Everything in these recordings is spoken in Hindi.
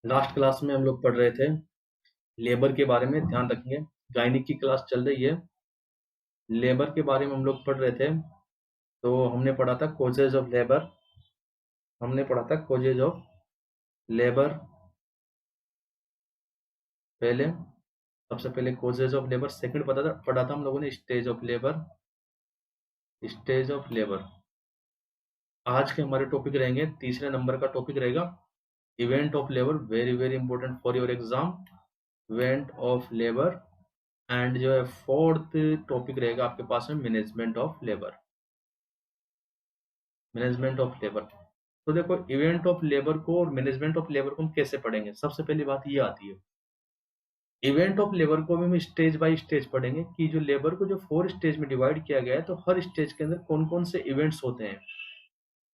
लास्ट क्लास में हम लोग पढ़ रहे थे लेबर के बारे में। ध्यान रखेंगे, गायनिक की क्लास चल रही है। लेबर के बारे में हम लोग पढ़ रहे थे। तो हमने पढ़ा था कोजेज ऑफ लेबर। हमने पढ़ा था कोजेज ऑफ लेबर पहले। सबसे पहले कोजेज ऑफ लेबर। सेकंड पढ़ा था हम लोगों ने stage of labour. Stage of labour. आज के हमारे टॉपिक रहेंगे, तीसरे नंबर का टॉपिक रहेगा event of labour. Very very important for your exam, event of labour. And जो है फोर्थ टॉपिक रहेगा आपके पास में management of labour. Management of labour. तो देखो, इवेंट ऑफ लेबर को और मैनेजमेंट ऑफ लेबर को हम कैसे पढ़ेंगे। सबसे पहली बात ये आती है, इवेंट ऑफ लेबर को भी हम स्टेज बाय स्टेज पढ़ेंगे कि जो लेबर को जो 4 स्टेज में डिवाइड किया गया है, तो हर स्टेज के अंदर कौन कौन से इवेंट्स होते हैं,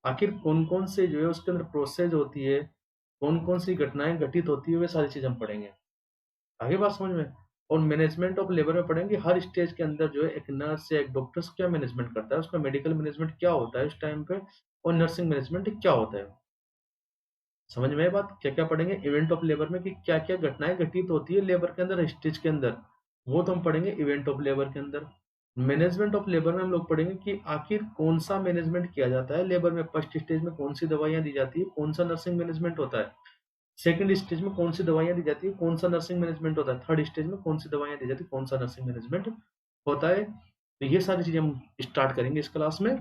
आखिर कौन कौन से जो है उसके अंदर प्रोसेस होती है, कौन कौन सी घटनाएं घटित होती है, वे सारी चीज हम पढ़ेंगे। आगे बात समझ में। और मैनेजमेंट ऑफ लेबर में पढ़ेंगे हर स्टेज के अंदर जो है एक नर्स या एक डॉक्टर क्या मैनेजमेंट करता है, उसका मेडिकल मैनेजमेंट क्या होता है उस टाइम पे, और नर्सिंग मैनेजमेंट क्या होता है। समझ में आए बात। क्या क्या पढ़ेंगे इवेंट ऑफ लेबर में कि क्या क्या घटनाएं घटित होती है लेबर के अंदर, स्टेज के अंदर, वो तो हम पढ़ेंगे इवेंट ऑफ लेबर के अंदर। मैनेजमेंट ऑफ लेबर में हम लोग पढ़ेंगे कि आखिर कौन सा मैनेजमेंट किया जाता है लेबर में। फर्स्ट स्टेज में कौन सी दवाइयां दी जाती है, कौन सा नर्सिंग मैनेजमेंट होता है। सेकंड स्टेज में कौन सी दवाइयां दी जाती है, कौन सा नर्सिंग मैनेजमेंट होता है। थर्ड स्टेज में कौन सी दवाइयां दी जाती है, कौन सा नर्सिंग मैनेजमेंट होता है। तो ये सारी चीजें हम स्टार्ट करेंगे इस क्लास में।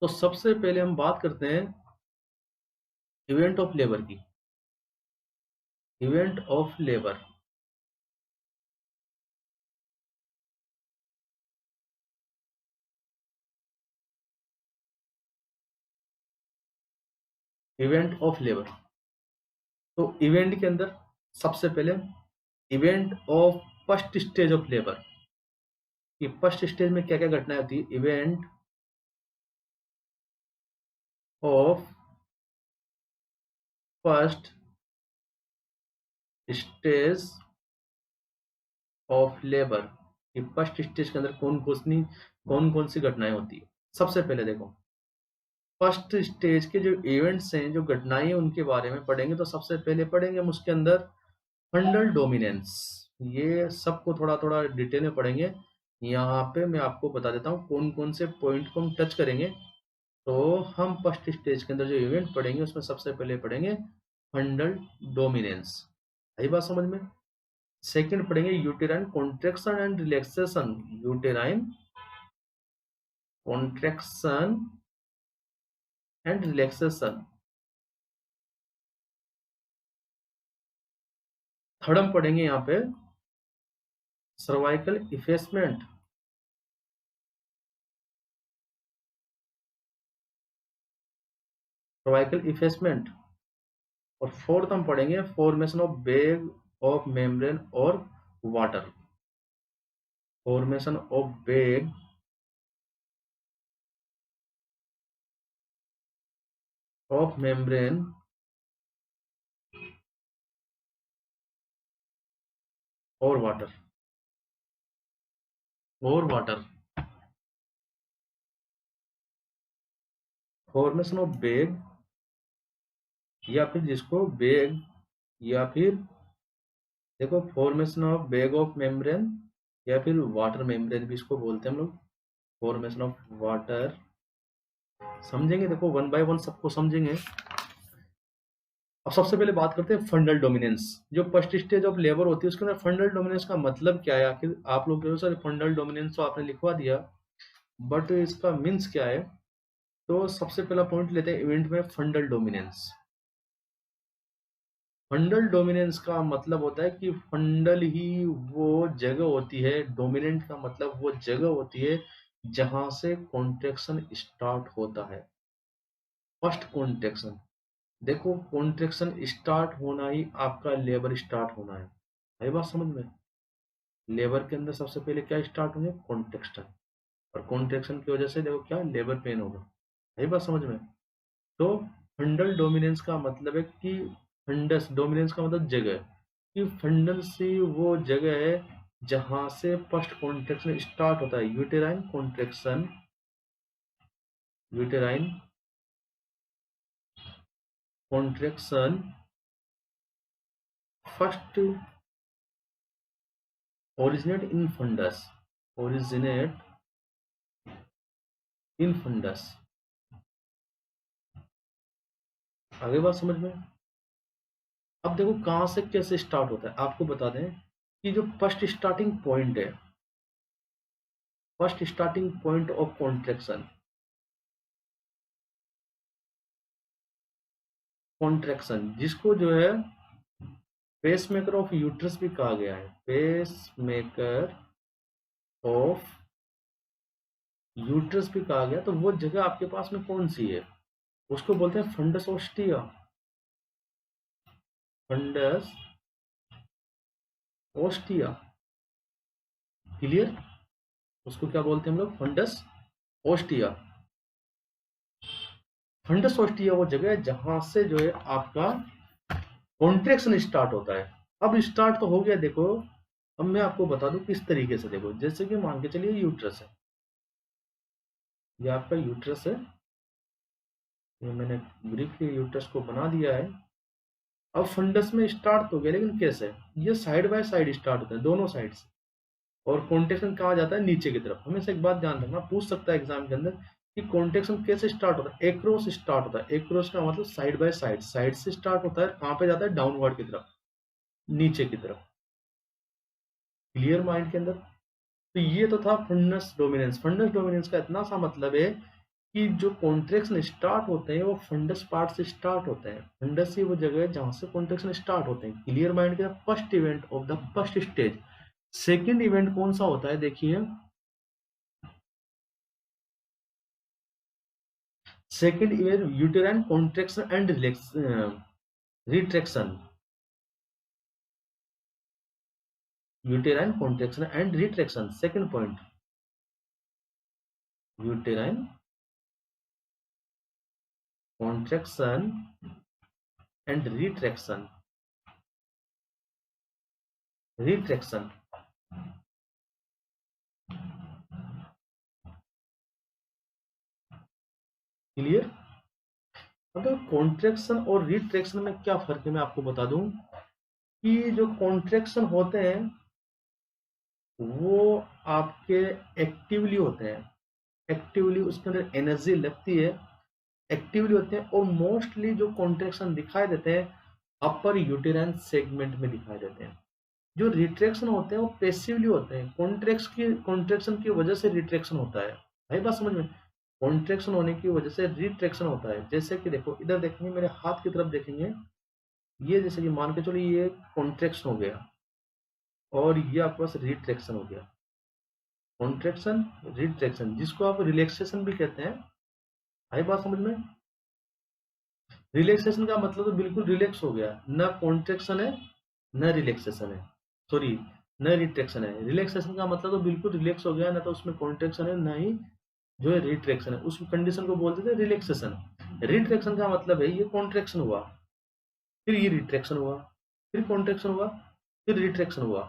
तो सबसे पहले हम बात करते हैं इवेंट ऑफ लेबर की। Event of labour. Event of labour. तो इवेंट के अंदर सबसे पहले event of first stage of labour, कि फर्स्ट स्टेज में क्या क्या घटनाएं होती है। Event of first stage of labour, कि फर्स्ट स्टेज के अंदर कौन कौन सी घटनाएं होती है। सबसे पहले देखो, फर्स्ट स्टेज के जो इवेंट्स हैं, जो घटनाएं हैं, उनके बारे में पढ़ेंगे। तो सबसे पहले पढ़ेंगे हम उसके अंदर फंडल डोमिनेंस। ये सबको थोड़ा थोड़ा डिटेल में पढ़ेंगे। यहाँ पे मैं आपको बता देता हूँ कौन कौन से पॉइंट को हम टच करेंगे। तो हम फर्स्ट स्टेज के अंदर जो इवेंट पढ़ेंगे उसमें सबसे पहले पढ़ेंगे फंडल डोमिनेंस। आई बात समझ में। सेकंड पढ़ेंगे uterine contraction and relaxation. Uterine contraction and relaxation. Third हम पढ़ेंगे यहाँ पे सर्वाइकल इफेसमेंट। Cervical effacement. और फोर्थ हम पढ़ेंगे formation of bag of membrane और water. Formation of bag of membrane और वाटर। और वाटर। फॉर्मेशन ऑफ बैग, या फिर जिसको बैग, या फिर देखो formation of bag of membrane, या फिर वाटर मेम्ब्रेन भी इसको बोलते हैं हम लोग। Formation of water. समझेंगे, देखो वन बाय वन सबको समझेंगे। अब सबसे पहले बात करते हैं फंडल डोमिनेंस। जो फर्स्ट स्टेज ऑफ लेबर होती है उसके अंदर फंडल डोमिनेंस का मतलब क्या है। आखिर आप लोग कहो सर फंडल डोमिनेंस तो आपने लिखवा दिया, बट इसका मीन्स क्या है। तो सबसे पहला पॉइंट लेते हैं इवेंट में फंडल डोमिनेंस। फंडल डोमिनेंस का मतलब होता है कि फंडल ही वो जगह होती है, डोमिनेंट का मतलब वो जगह होती है जहां से कॉन्ट्रैक्शन स्टार्ट होता है। First contraction. देखो कॉन्ट्रैक्शन स्टार्ट होना ही आपका लेबर स्टार्ट होना है। है बात समझ में। लेबर के अंदर सबसे पहले क्या स्टार्ट होंगे, कॉन्ट्रैक्शन। और कॉन्ट्रैक्शन की वजह से देखो क्या, लेबर पेन होगा। है बात समझ में। तो फंडल डोमिनेंस का मतलब है कि फंडस डोमिनेंस का मतलब जगह, कि फंडल से वो जगह है जहां से फर्स्ट कॉन्ट्रैक्शन स्टार्ट होता है। Uterine contraction, uterine contraction first originate in fundus, originate in fundus. आगे बात समझ में। अब देखो कहां से कैसे स्टार्ट होता है, आपको बता दें कि जो फर्स्ट स्टार्टिंग पॉइंट है, first starting point of contraction, contraction जिसको जो है पेसमेकर ऑफ यूट्रस भी कहा गया है, पेसमेकर ऑफ यूट्रस भी कहा गया, तो वो जगह आपके पास में कौन सी है, उसको बोलते हैं fundus ostia, fundus ostia. Clear, उसको क्या बोलते हैं हम लोग, फंडस ओस्टिया। फंडस ओस्टिया वो जगह है जहां से जो है आपका कॉन्ट्रेक्शन स्टार्ट होता है। अब स्टार्ट तो हो गया, देखो अब मैं आपको बता दूं किस तरीके से। देखो जैसे कि मान के चलिए यूट्रस है, ये आपका यूट्रस है, ये मैंने ब्रीफली यूट्रस को बना दिया है। अब फंडस में स्टार्ट तो हो गया, लेकिन कैसे, ये साइड बाय साइड स्टार्ट होता है, दोनों साइड से, और कॉन्ट्रेक्शन कहा जाता है नीचे की तरफ। हमेशा एक बात ध्यान रखना, पूछ सकता है एग्जाम के अंदर कि कॉन्ट्रेक्शन कैसे स्टार्ट होता है, एक्रॉस स्टार्ट होता है। एक्रॉस का मतलब साइड बाय साइड, साइड से स्टार्ट होता है, कहाँ पे जाता है, डाउनवर्ड की तरफ, नीचे की तरफ। क्लियर माइंड के अंदर। तो ये तो था फंडस डोमिनेंस। फंडस डोमिनेंस का इतना सा मतलब है कि जो कॉन्ट्रेक्शन स्टार्ट होते हैं वो फंडस पार्ट से स्टार्ट होते हैं। फंडस ही वो जगह है जहां से कॉन्ट्रेक्शन स्टार्ट होते हैं। क्लियर माइंड का first event of the first stage. Second event कौन सा होता है, देखिए second event uterine contraction and retraction, uterine contraction and retraction. Second point, uterine contraction and retraction, retraction. Clear. मतलब कॉन्ट्रैक्शन और रिट्रैक्शन में क्या फर्क है, मैं आपको बता दूं कि जो कॉन्ट्रैक्शन होते हैं वो आपके एक्टिवली होते हैं, एक्टिवली उसके अंदर एनर्जी लगती है, एक्टिवली होते हैं, और मोस्टली जो कॉन्ट्रैक्शन दिखाई देते हैं अपर यूटेराइन सेगमेंट में दिखाई देते हैं। जो रिट्रैक्शन होते हैं वो पैसिवली होते हैं, कॉन्ट्रैक्शन की वजह से रिट्रैक्शन होता है। भाई बात समझ में, कॉन्ट्रैक्शन होने की वजह से रिट्रैक्शन होता है। जैसे कि देखो इधर देखेंगे, मेरे हाथ की तरफ देखेंगे, ये जैसे कि मान के चलो ये कॉन्ट्रैक्शन हो गया और ये आपके पास रिट्रैक्शन हो गया, कॉन्ट्रैक्शन रिट्रैक्शन, जिसको आप रिलैक्सेशन भी कहते हैं। आई बात समझ में। रिलैक्सेशन का मतलब तो बिल्कुल रिलैक्स हो गया, न कॉन्ट्रैक्शन है न रिलैक्सेशन है, सॉरी न रिट्रैक्शन है। रिलैक्सेशन का मतलब तो बिल्कुल रिलैक्स हो गया, ना तो उसमें कॉन्ट्रैक्शन है ना ही जो है रिट्रैक्शन है, उस कंडीशन को बोलते थे रिलैक्सेशन। रिट्रैक्शन का मतलब है ये कॉन्ट्रैक्शन हुआ, फिर ये रिट्रैक्शन हुआ, फिर कॉन्ट्रैक्शन हुआ, फिर रिट्रैक्शन हुआ,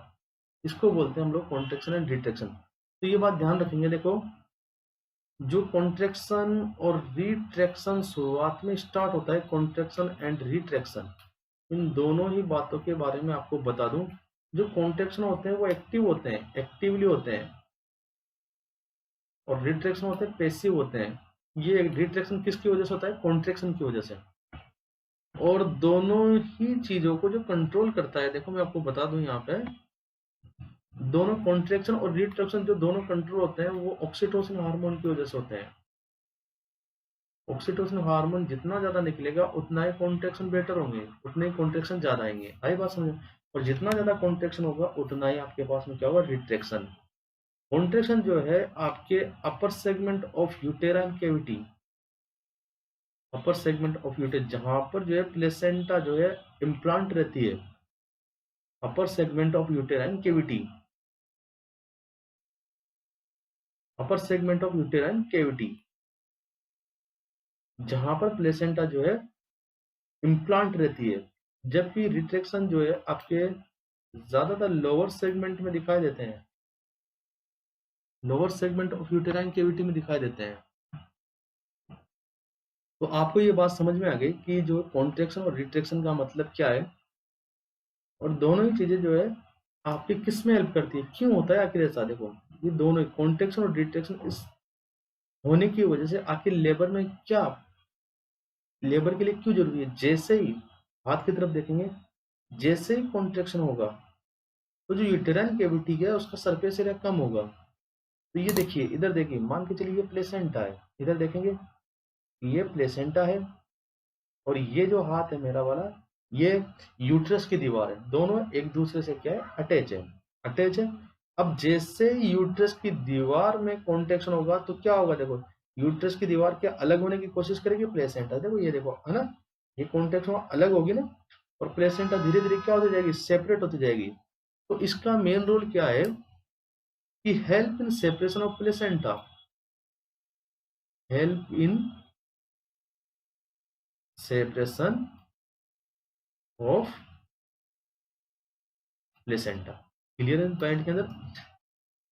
इसको बोलते हैं हम लोग कॉन्ट्रैक्शन एंड रिट्रैक्शन। तो ये बात ध्यान रखेंगे। देखो जो कॉन्ट्रैक्शन और रिट्रैक्शन शुरुआत में स्टार्ट होता है, कॉन्ट्रैक्शन एंड रिट्रैक्शन, इन दोनों ही बातों के बारे में आपको बता दूं। जो कॉन्ट्रैक्शन होते हैं वो एक्टिव होते हैं, एक्टिवली होते हैं, और रिट्रैक्शन होते हैं पैसिव होते हैं। ये रिट्रैक्शन किसकी वजह से होता है, कॉन्ट्रैक्शन की वजह से। और दोनों ही चीजों को जो कंट्रोल करता है, देखो मैं आपको बता दूं यहाँ पे, दोनों कॉन्ट्रैक्शन और रिट्रैक्शन जो दोनों कंट्रोल होते हैं वो ऑक्सीटोसिन हार्मोन की वजह से होते हैं। ऑक्सीटोसिन हार्मोन जितना ज्यादा निकलेगा उतना ही कॉन्ट्रैक्शन बेटर होंगे, उतने ही कॉन्ट्रैक्शन ज्यादा आएंगे। आई बात समझ। और जितना ज्यादा कॉन्ट्रैक्शन होगा उतना ही आपके पास में क्या होगा, रिट्रैक्शन। कॉन्ट्रैक्शन जो है आपके upper segment of uterine cavity, upper segment of uterus, जहां पर जो है प्लेसेंटा जो है इम्प्लांट रहती है, अपर segment of uterine cavity, upper segment of uterine cavity, जहां पर प्लेसेंटा जो है इम्प्लांट रहती है। जबकि रिट्रैक्शन जो है आपके ज्यादातर लोअर सेगमेंट में दिखाई देते हैं, lower segment of uterine cavity में दिखाई देते हैं। तो आपको ये बात समझ में आ गई कि जो कॉन्ट्रैक्शन और रिट्रैक्शन का मतलब क्या है। और दोनों ही चीजें जो है आपकी किस में हेल्प करती है, क्यों होता है आखिर ऐसा, देखो ये दोनों कॉन्ट्रेक्शन और रिट्रैक्शन इस होने की वजह से आखिर लेबर में क्या, लेबर के लिए क्यों जरूरी है। जैसे ही हाथ की तरफ देखेंगे, जैसे ही कॉन्ट्रेक्शन होगा तो जो यूटेराइन कैविटी है उसका सरफेस एरिया कम होगा। तो ये देखिए, इधर देखिए, मान के चलिए ये प्लेसेंटा है, इधर देखेंगे ये प्लेसेंटा है, और ये जो हाथ है मेरा वाला, ये यूट्रस की दीवार है, दोनों एक दूसरे से क्या है, अटैच है, अटैच है। अब जैसे यूट्रस की दीवार में कॉन्ट्रेक्शन होगा तो क्या होगा, देखो यूट्रस की दीवार क्या अलग होने की कोशिश करेगी, प्लेसेंटा, देखो ये देखो है ना, ये कॉन्ट्रेक्शन अलग होगी ना, और प्लेसेंटा धीरे धीरे क्या होती जाएगी, सेपरेट होती जाएगी। तो इसका मेन रोल क्या है कि help in separation of placenta, help in separation of placenta. Clear है पॉइंट के अंदर।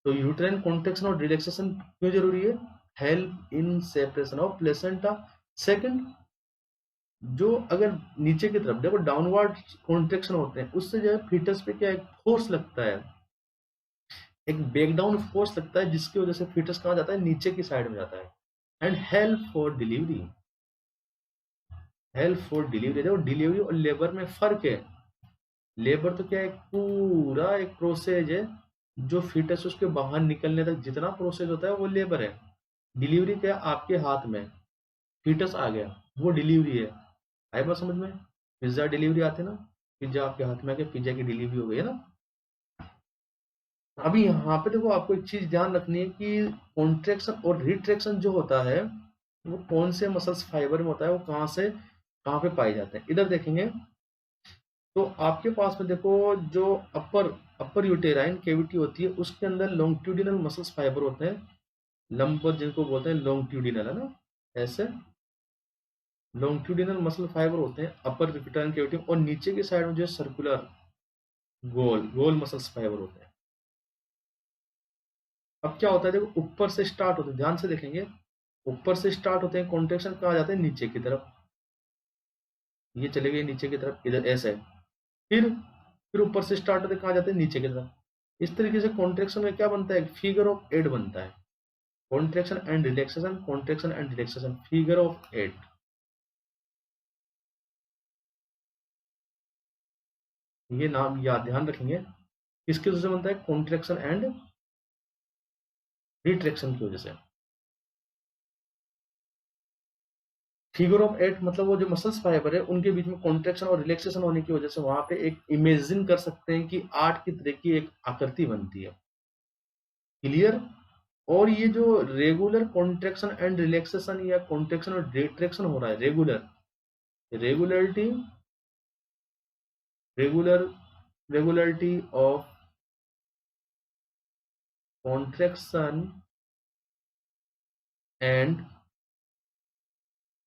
तो यूट्राइन कॉन्ट्रेक्शन और रिलैक्सेशन क्यों जरूरी है, help in separation of placenta. Second, जो अगर नीचे की तरफ देखो डाउनवर्ड कॉन्ट्रेक्शन होते हैं, उससे जो है फीटस पे क्या एक फोर्स लगता है, एक बैकडाउन फोर्स लगता है, जिसकी वजह से फीटस कहाँ जाता है, नीचे की साइड में जाता है। And help for delivery, help for delivery, देखो डिलीवरी और लेबर में फर्क है। लेबर तो क्या है, पूरा एक प्रोसेस है, जो फीटस उसके बाहर निकलने तक जितना प्रोसेस होता है वो लेबर है। डिलीवरी क्या है, आपके हाथ में फीटस आ गया, वो डिलीवरी है। आई बात समझ में, पिज्जा डिलीवरी आते ना, पिज्जा आपके हाथ में आ गया, पिज्जा की डिलीवरी हो गई है ना। अभी यहाँ पे देखो आपको एक चीज ध्यान रखनी है कि कॉन्ट्रेक्शन और रिट्रैक्शन जो होता है वो कौन से मसल्स फाइबर में होता है, वो कहाँ से कहाँ पे पाए जाते हैं, इधर देखेंगे। तो आपके पास में देखो, जो अपर अपर यूटेराइन कैविटी होती है उसके अंदर लॉन्गिट्यूडिनल मसल्स फाइबर होते हैं, लंबर जिनको बोलते हैं लॉन्गिट्यूडिनल, है ना, ऐसे लॉन्गिट्यूडिनल मसल फाइबर होते हैं अपर यूटेराइन कैविटी, और नीचे की साइड में जो सर्कुलर गोल गोल मसल्स फाइबर होते हैं। अब क्या होता है, देखो ऊपर से स्टार्ट होते हैं, ध्यान से देखेंगे, ऊपर से स्टार्ट होते हैं, कॉन्ट्रेक्शन कहाँ जाते हैं, नीचे की तरफ, ये चले गए नीचे की तरफ, इधर ऐसा है। फिर ऊपर से स्टार्ट होते कहाँ जाते हैं, नीचे की तरफ। इस तरीके से कॉन्ट्रेक्शन में क्या बनता है, फिगर ऑफ 8 बनता है, contraction and relaxation, contraction and relaxation, figure of 8। ये नाम याद ध्यान रखेंगे, किसकी वजह से बनता है, कॉन्ट्रेक्शन एंड रिट्रैक्शन की वजह से। फिगर ऑफ 8 मतलब वो जो मसल्स फाइबर है उनके बीच में कॉन्ट्रेक्शन और रिलैक्सेशन होने की वजह से वहां पे एक इमेजिन कर सकते हैं कि 8 की तरह की एक आकृति बनती है। क्लियर। और ये जो रेगुलर कॉन्ट्रेक्शन एंड रिलैक्सेशन या कॉन्ट्रेक्शन और रिट्रैक्शन हो रहा है, regular regularity regular regularity of contraction and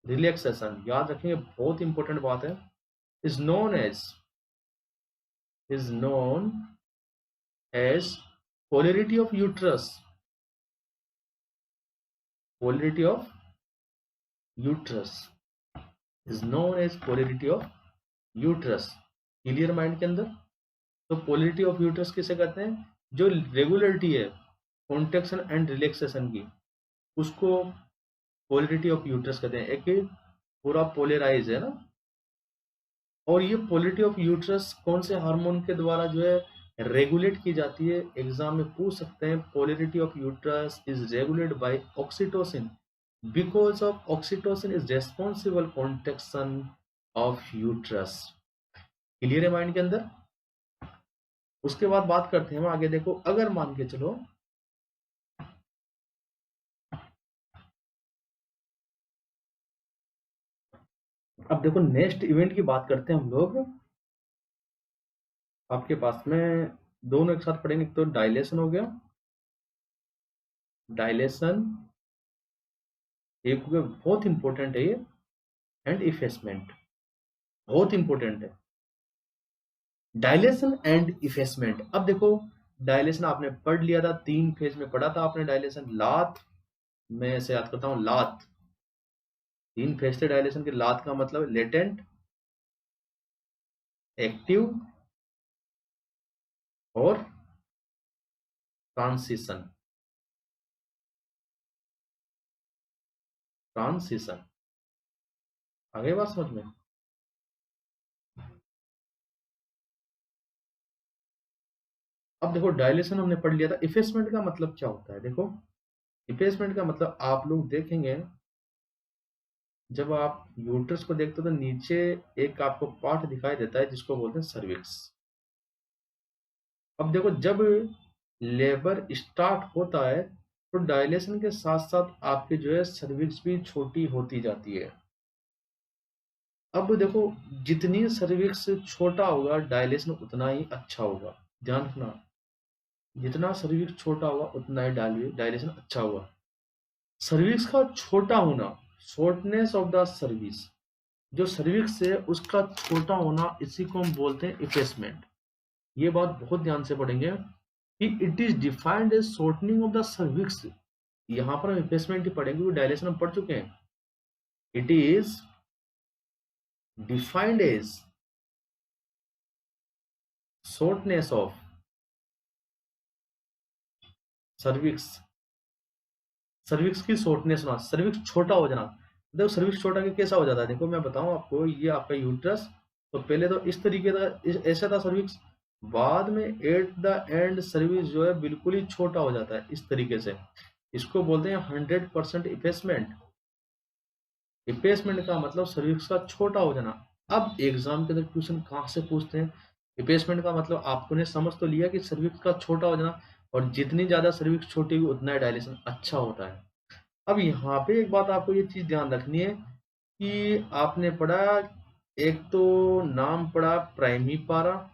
relaxation, याद रखेंगे बहुत इंपॉर्टेंट बात है, is known as is known as polarity of uterus, polarity of uterus is known as polarity of uterus. Clear mind के अंदर। तो पोलरिटी ऑफ यूट्रस किसे कहते हैं, जो रेगुलरिटी है कॉन्ट्रेक्शन एंड रिलैक्सेशन की, उसको पोलरिटी ऑफ यूट्रस कहते हैं। एक पूरा पोलराइज है ना। और ये पोलरिटी ऑफ यूट्रस कौन से हार्मोन के द्वारा जो है रेगुलेट की जाती है, एग्जाम में पूछ सकते हैं। Polarity of uterus is regulated by oxytocin, because of oxytocin is responsible contraction of uterus. Clear है माइंड के अंदर। उसके बाद बात करते हैं हम आगे, देखो अगर मान के चलो, अब देखो नेक्स्ट इवेंट की बात करते हैं हम लोग। आपके पास में दोनों एक साथ पढ़ेंगे, तो डायलेशन हो गया, डायलेशन एक हो गया, बहुत इंपॉर्टेंट है ये, एंड इफेसमेंट बहुत इंपॉर्टेंट है, डायलेशन एंड इफेसमेंट। अब देखो डायलेशन आपने पढ़ लिया था, 3 फेज में पढ़ा था आपने डायलेशन, लात, मैं ऐसे याद करता हूं, लात 3 फेज थे डायलेशन के। लात का मतलब लेटेंट, एक्टिव और ट्रांसिशन। ट्रांसिशन आगे बात समझ में। अब देखो डायलेशन हमने पढ़ लिया था, इफेसमेंट का मतलब क्या होता है। देखो इफेसमेंट का मतलब आप लोग देखेंगे, जब आप यूट्रस को देखते हो तो नीचे एक आपको पार्ट दिखाई देता है जिसको बोलते हैं सर्विक्स। अब देखो जब लेबर स्टार्ट होता है तो डायलेशन के साथ साथ आपकी जो है सर्विक्स भी छोटी होती जाती है। अब देखो जितनी सर्विक्स छोटा होगा डायलेशन उतना ही अच्छा होगा। ध्यान रखना, जितना सर्विक्स छोटा होगा उतना ही डायलेशन अच्छा होगा। सर्विक्स का छोटा होना, शॉर्टनेस ऑफ द सर्विस, जो सर्विक्स है उसका छोटा होना, इसी को हम बोलते हैं इफेसमेंट। ये बात बहुत ध्यान से पढ़ेंगे कि it is defined as shortening of the cervix. यहाँ पर हम इफेसमेंट ही पढ़ेंगे, डायलेशन हम पढ़ चुके हैं। It is defined as shortness of cervix. Cervix की शॉर्टनेस होना, सर्विक्स छोटा हो जाना। देखो सर्विक्स छोटा के कैसा हो जाता है, देखो मैं बताऊं आपको, ये आपका यूट्रस, तो पहले तो इस तरीके का ऐसा था सर्विक्स, बाद में एट द एंड सर्विक्स जो है बिल्कुल ही छोटा हो जाता है इस तरीके से। इसको बोलते हैं 100% इफेसमेंट। इफेसमेंट का मतलब सर्विक्स का छोटा हो जाना। अब एग्जाम के अंदर क्वेश्चन कहाँ से पूछते हैं, इफेसमेंट का मतलब आपने समझ तो लिया कि सर्विक्स का छोटा हो जाना, और जितनी ज्यादा सर्विक्स छोटी होगी उतना ही डायलेशन अच्छा होता है। अब यहाँ पे एक बात आपको ये चीज ध्यान रखनी है कि आपने पढ़ा, एक तो नाम पढ़ा प्राइमरी पारा,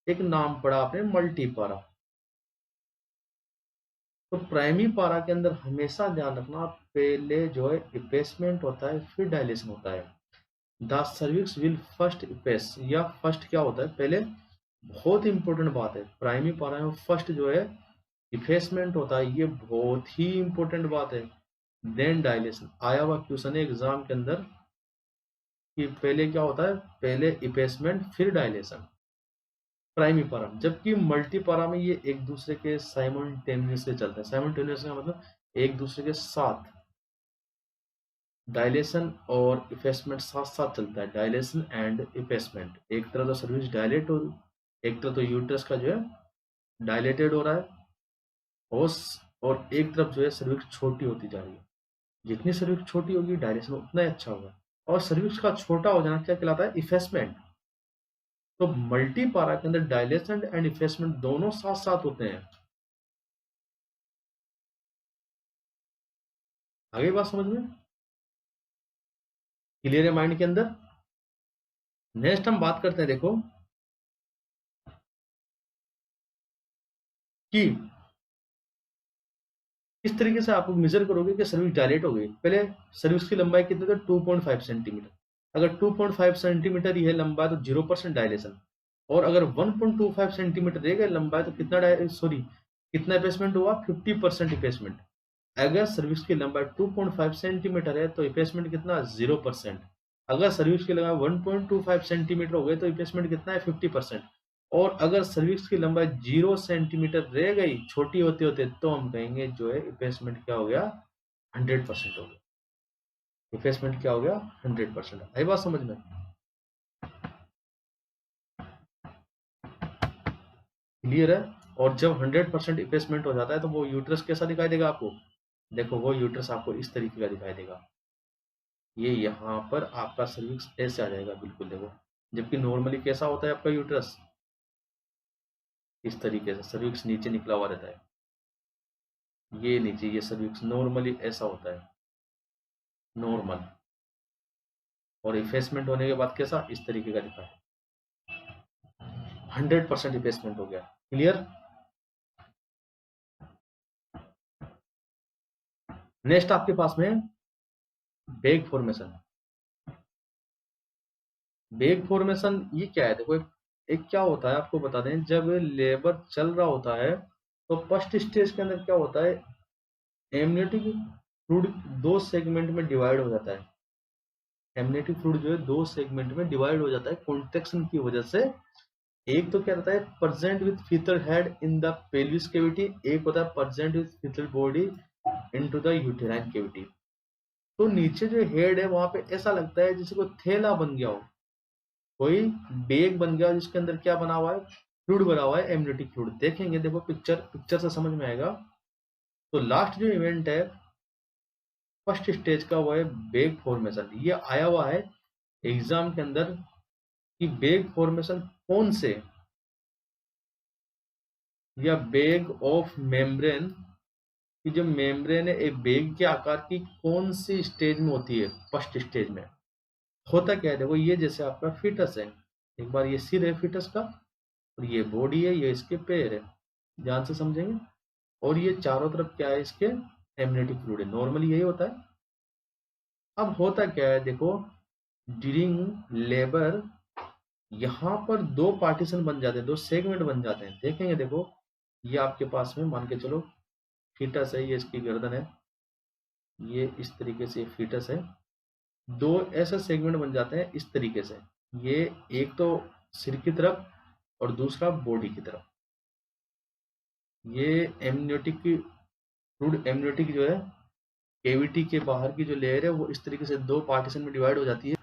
एक नाम पढ़ा आपने मल्टी पारा। तो प्राइमरी पारा के अंदर हमेशा ध्यान रखना, पहले जो है इफेसमेंट होता है फिर डायलेशन होता है। The cervix will first efface, या फर्स्ट क्या होता है पहले, बहुत इंपॉर्टेंट बात है, प्राइमरी पारा में फर्स्ट जो है इफेसमेंट होता है, ये बहुत ही इंपॉर्टेंट बात है। देन डायलेशन, आया हुआ क्वेश्चन है एग्जाम के अंदर कि पहले क्या होता है, पहले इफेसमेंट फिर डायलेशन, प्राइमरी पारा। जबकि मल्टी पारा में ये एक दूसरे के साइमल्टेनियसली चलते हैं। साइमल्टेनियस का मतलब एक दूसरे के साथ, डायलेशन और इफेसमेंट साथ साथ चलता है। डायलेशन एंड इफेसमेंट, एक तरह तो सर्विस डायलेट हो, एक तरह तो यूट्रस का जो है डायलेटेड हो रहा है, और एक तरफ जो है सर्विक्स छोटी होती जा रही है। जितनी सर्विक्स छोटी होगी डायलेशन उतना ही अच्छा होगा। और सर्विक्स का छोटा हो जाना क्या कहलाता है, इफेसमेंट। तो मल्टी पारा के अंदर डायलेशन एंड इफेसमेंट दोनों साथ साथ होते हैं। आगे बात समझ में क्लियर है माइंड के अंदर। नेक्स्ट हम बात करते हैं, देखो कि इस तरीके से आप मेजर करोगे कि सर्विस डायलेट हो गई। पहले सर्विस की लंबाई कितनी थी, 2.5 सेंटीमीटर। अगर 2.5 सेंटीमीटर ही है लंबाई तो 0% डायलेशन, और अगर 1.25 सेंटीमीटर रह गए लंबाई तो कितना सॉरी कितना इफेसमेंट हुआ, 50% इफेसमेंट। अगर सर्विस की लंबाई 2.5 सेंटीमीटर है तो इफेसमेंट कितना, 0%। अगर सर्विस की लंबाई 1.25 सेंटीमीटर हो गए तो इफेसमेंट कितना है, 50%। और अगर सर्विस की लंबाई 0 सेंटीमीटर रह गई छोटी होते होते, तो हम कहेंगे जो है इफेसमेंट क्या हो गया, 100% हो गया। इफेसमेंट क्या हो गया, 100%। आई बात समझ में, क्लियर है। और जब 100% इफेसमेंट हो जाता है तो वो यूट्रस कैसा दिखाई देगा आपको, देखो वो यूट्रस आपको इस तरीके का दिखाई देगा। ये यहाँ पर आपका सर्विक्स ऐसे आ जाएगा बिल्कुल, देखो। जबकि नॉर्मली कैसा होता है आपका यूट्रस, इस तरीके से सर्विक्स नीचे निकला हुआ रहता है, ये नीचे, ये सर्विक्स नॉर्मली ऐसा होता है, नॉर्मल। और इफेसमेंट होने के बाद कैसा, इस तरीके का दिखा है। 100% इफेसमेंट हो गया, क्लियर। नेक्स्ट आपके पास में बेग फॉर्मेशन। बेग फॉर्मेशन ये क्या है, देखो एक क्या होता है आपको बता दें, जब लेबर चल रहा होता है तो फर्स्ट स्टेज के अंदर क्या होता है, एमनियोटिक फ्लूइड दो सेगमेंट में डिवाइड हो जाता है। एमनियोटिक फ्लूइड जो है दो सेगमेंट में डिवाइड हो जाता है कॉन्ट्रैक्शन की वजह से। एक तो क्या रहता है present with fetal head in the pelvis cavity, एक होता है present with fetal body into the uterine cavity. तो नीचे जो हेड है वहां पे ऐसा लगता है जैसे कोई थैला बन गया हो, कोई बैग बन गया हो, जिसके अंदर क्या बना हुआ है, फ्लूइड भरा हुआ है, एमनियोटिक फ्लूइड। देखेंगे, देखो पिक्चर से समझ में आएगा। तो लास्ट जो इवेंट है फर्स्ट स्टेज का, वो है बैग फॉर्मेशन। ये आया हुआ है एग्जाम के अंदर कि बैग फॉर्मेशन कौन से, या बैग ऑफ मेम्ब्रेन की जो मेम्ब्रेन है एक बैग के आकार की कौन सी स्टेज में होती है, फर्स्ट स्टेज में। होता क्या है, देखो ये जैसे आपका फीटस है, एक बार ये सिर है फीटस का, और ये बॉडी है, ये इसके पैर है, ध्यान से समझेंगे। और ये चारों तरफ क्या है इसके, एमनियोटिक फ्लूइड है, नॉर्मली यही होता है। अब होता क्या है देखो, ड्यूरिंग लेबर यहाँ पर दो पार्टीशन बन जाते हैं, दो सेगमेंट बन जाते हैं। देखेंगे, देखो ये आपके पास में मान के चलो फीटस है, ये इसकी गर्दन है, ये इस तरीके से फीटस है, दो ऐसे सेगमेंट बन जाते हैं इस तरीके से। ये एक तो सिर की तरफ और दूसरा बॉडी की तरफ। ये एमनियोटिक फ्लूइड, एमनियोटिक जो है कैविटी के बाहर की जो लेयर है वो इस तरीके से दो पार्टीशन में डिवाइड हो जाती है।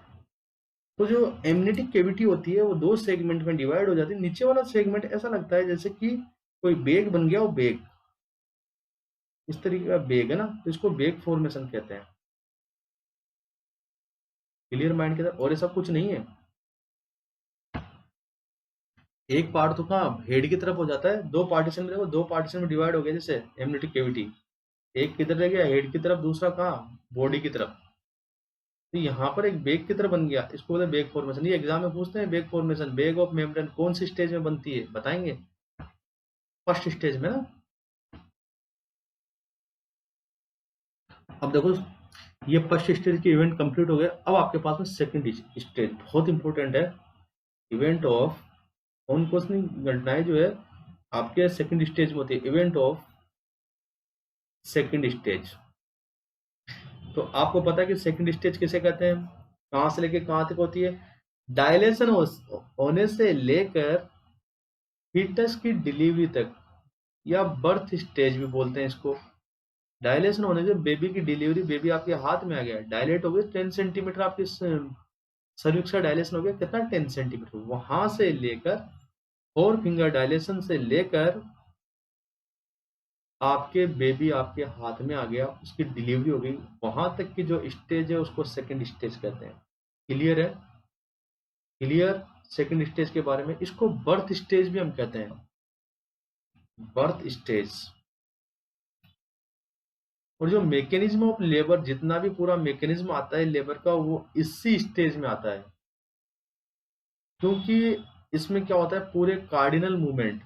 तो जो एमनियोटिक कैविटी होती है वो दो सेगमेंट में डिवाइड हो जाती है। नीचे वाला सेगमेंट ऐसा लगता है जैसे कि कोई बैग बन गया, वो बैग इस तरीके का बैग है ना, तो इसको बैग फॉर्मेशन कहते हैं। क्लियर माइंड के साथ, और ऐसा कुछ नहीं है। एक पार्ट तो कहाँ हेड की तरफ हो जाता है, दो पार्टीशन में, देखो दो पार्टीशन में डिवाइड हो गया जैसे एमनियोटिक कैविटी, एक किधर रह गया हेड की तरफ, दूसरा कहाँ बॉडी की तरफ। तो यहाँ पर एक बैग की तरफ बन गया, इसको बोलते हैं बैग फॉर्मेशन। ये एग्जाम में पूछते हैं bag formation, bag of membrane कौन सी स्टेज में बनती है, बताएंगे फर्स्ट स्टेज में ना। अब देखो ये फर्स्ट स्टेज के इवेंट कंप्लीट हो गए। अब आपके पास में सेकंड स्टेज बहुत इंपॉर्टेंट है। इवेंट ऑफ कौन कौन सी घटनाएं जो है आपके सेकंड स्टेज में होती है, इवेंट ऑफ सेकंड स्टेज। तो आपको पता है कि सेकंड स्टेज किसे कहते हैं, कहां से लेके कहां तक होती है। डायलेशन होने से लेकर फीटस की डिलीवरी तक, या बर्थ स्टेज भी बोलते हैं इसको। डायलेशन होने से बेबी की डिलीवरी, बेबी आपके हाथ में आ गया, डायलेट हो गई 10 सेंटीमीटर, आपकी सर्विक्स का डायलेशन हो गया कितना, 10 सेंटीमीटर। वहां से लेकर 4 फिंगर डायलेशन से लेकर आपके बेबी आपके हाथ में आ गया, उसकी डिलीवरी हो गई, वहां तक की जो स्टेज है उसको सेकंड स्टेज कहते हैं। क्लियर है, क्लियर सेकंड स्टेज के बारे में। इसको बर्थ स्टेज भी हम कहते हैं, बर्थ स्टेज। और जो मैकेनिज्म ऑफ लेबर, जितना भी पूरा मैकेनिज्म आता है लेबर का, वो इसी स्टेज में आता है। क्योंकि इसमें क्या होता है, पूरे कार्डिनल मूवमेंट,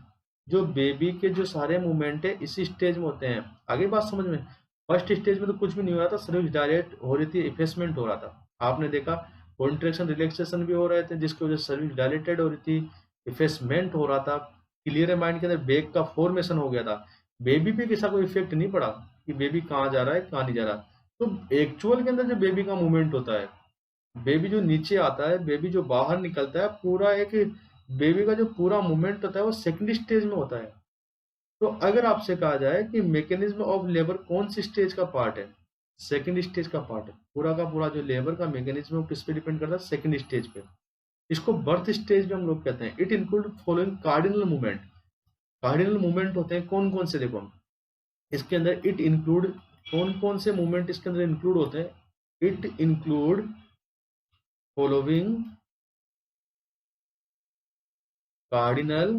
जो बेबी के जो सारे मूवमेंट है इसी स्टेज में होते हैं। आगे बात समझ में। फर्स्ट स्टेज में तो कुछ भी नहीं हो रहा था, सर्विक्स डायलेट हो रही थी, इफेसमेंट हो रहा था, आपने देखा कॉन्ट्रैक्शन रिलैक्सेशन भी हो रहे थे, जिसकी वजह से सर्विक्स डायलेटेड हो रही थी, इफेसमेंट हो रहा था। क्लियर माइंड के अंदर बैग का फॉर्मेशन हो गया था। बेबी पे किसी कोई इफेक्ट नहीं पड़ा कि बेबी कहाँ जा रहा है कहाँ नहीं जा रहा। तो एक्चुअल के अंदर जो बेबी का मूवमेंट होता है, बेबी जो नीचे आता है, बेबी जो बाहर निकलता है, पूरा एक बेबी का जो पूरा मूवमेंट होता है वो सेकंड स्टेज में होता है। तो अगर आपसे कहा जाए कि मैकेनिज्म ऑफ लेबर कौन सी स्टेज का पार्ट है, सेकंड स्टेज का पार्ट है। पूरा का पूरा जो लेबर का मैकेनिज्म किस पे डिपेंड करता है, सेकंड स्टेज पे। इसको बर्थ स्टेज भी हम लोग कहते हैं। It include following cardinal movement. Cardinal movement होते हैं कौन कौन से, देखो इसके अंदर इट इंक्लूड, कौन कौन से मूवमेंट इसके अंदर इंक्लूड होते हैं। It include following cardinal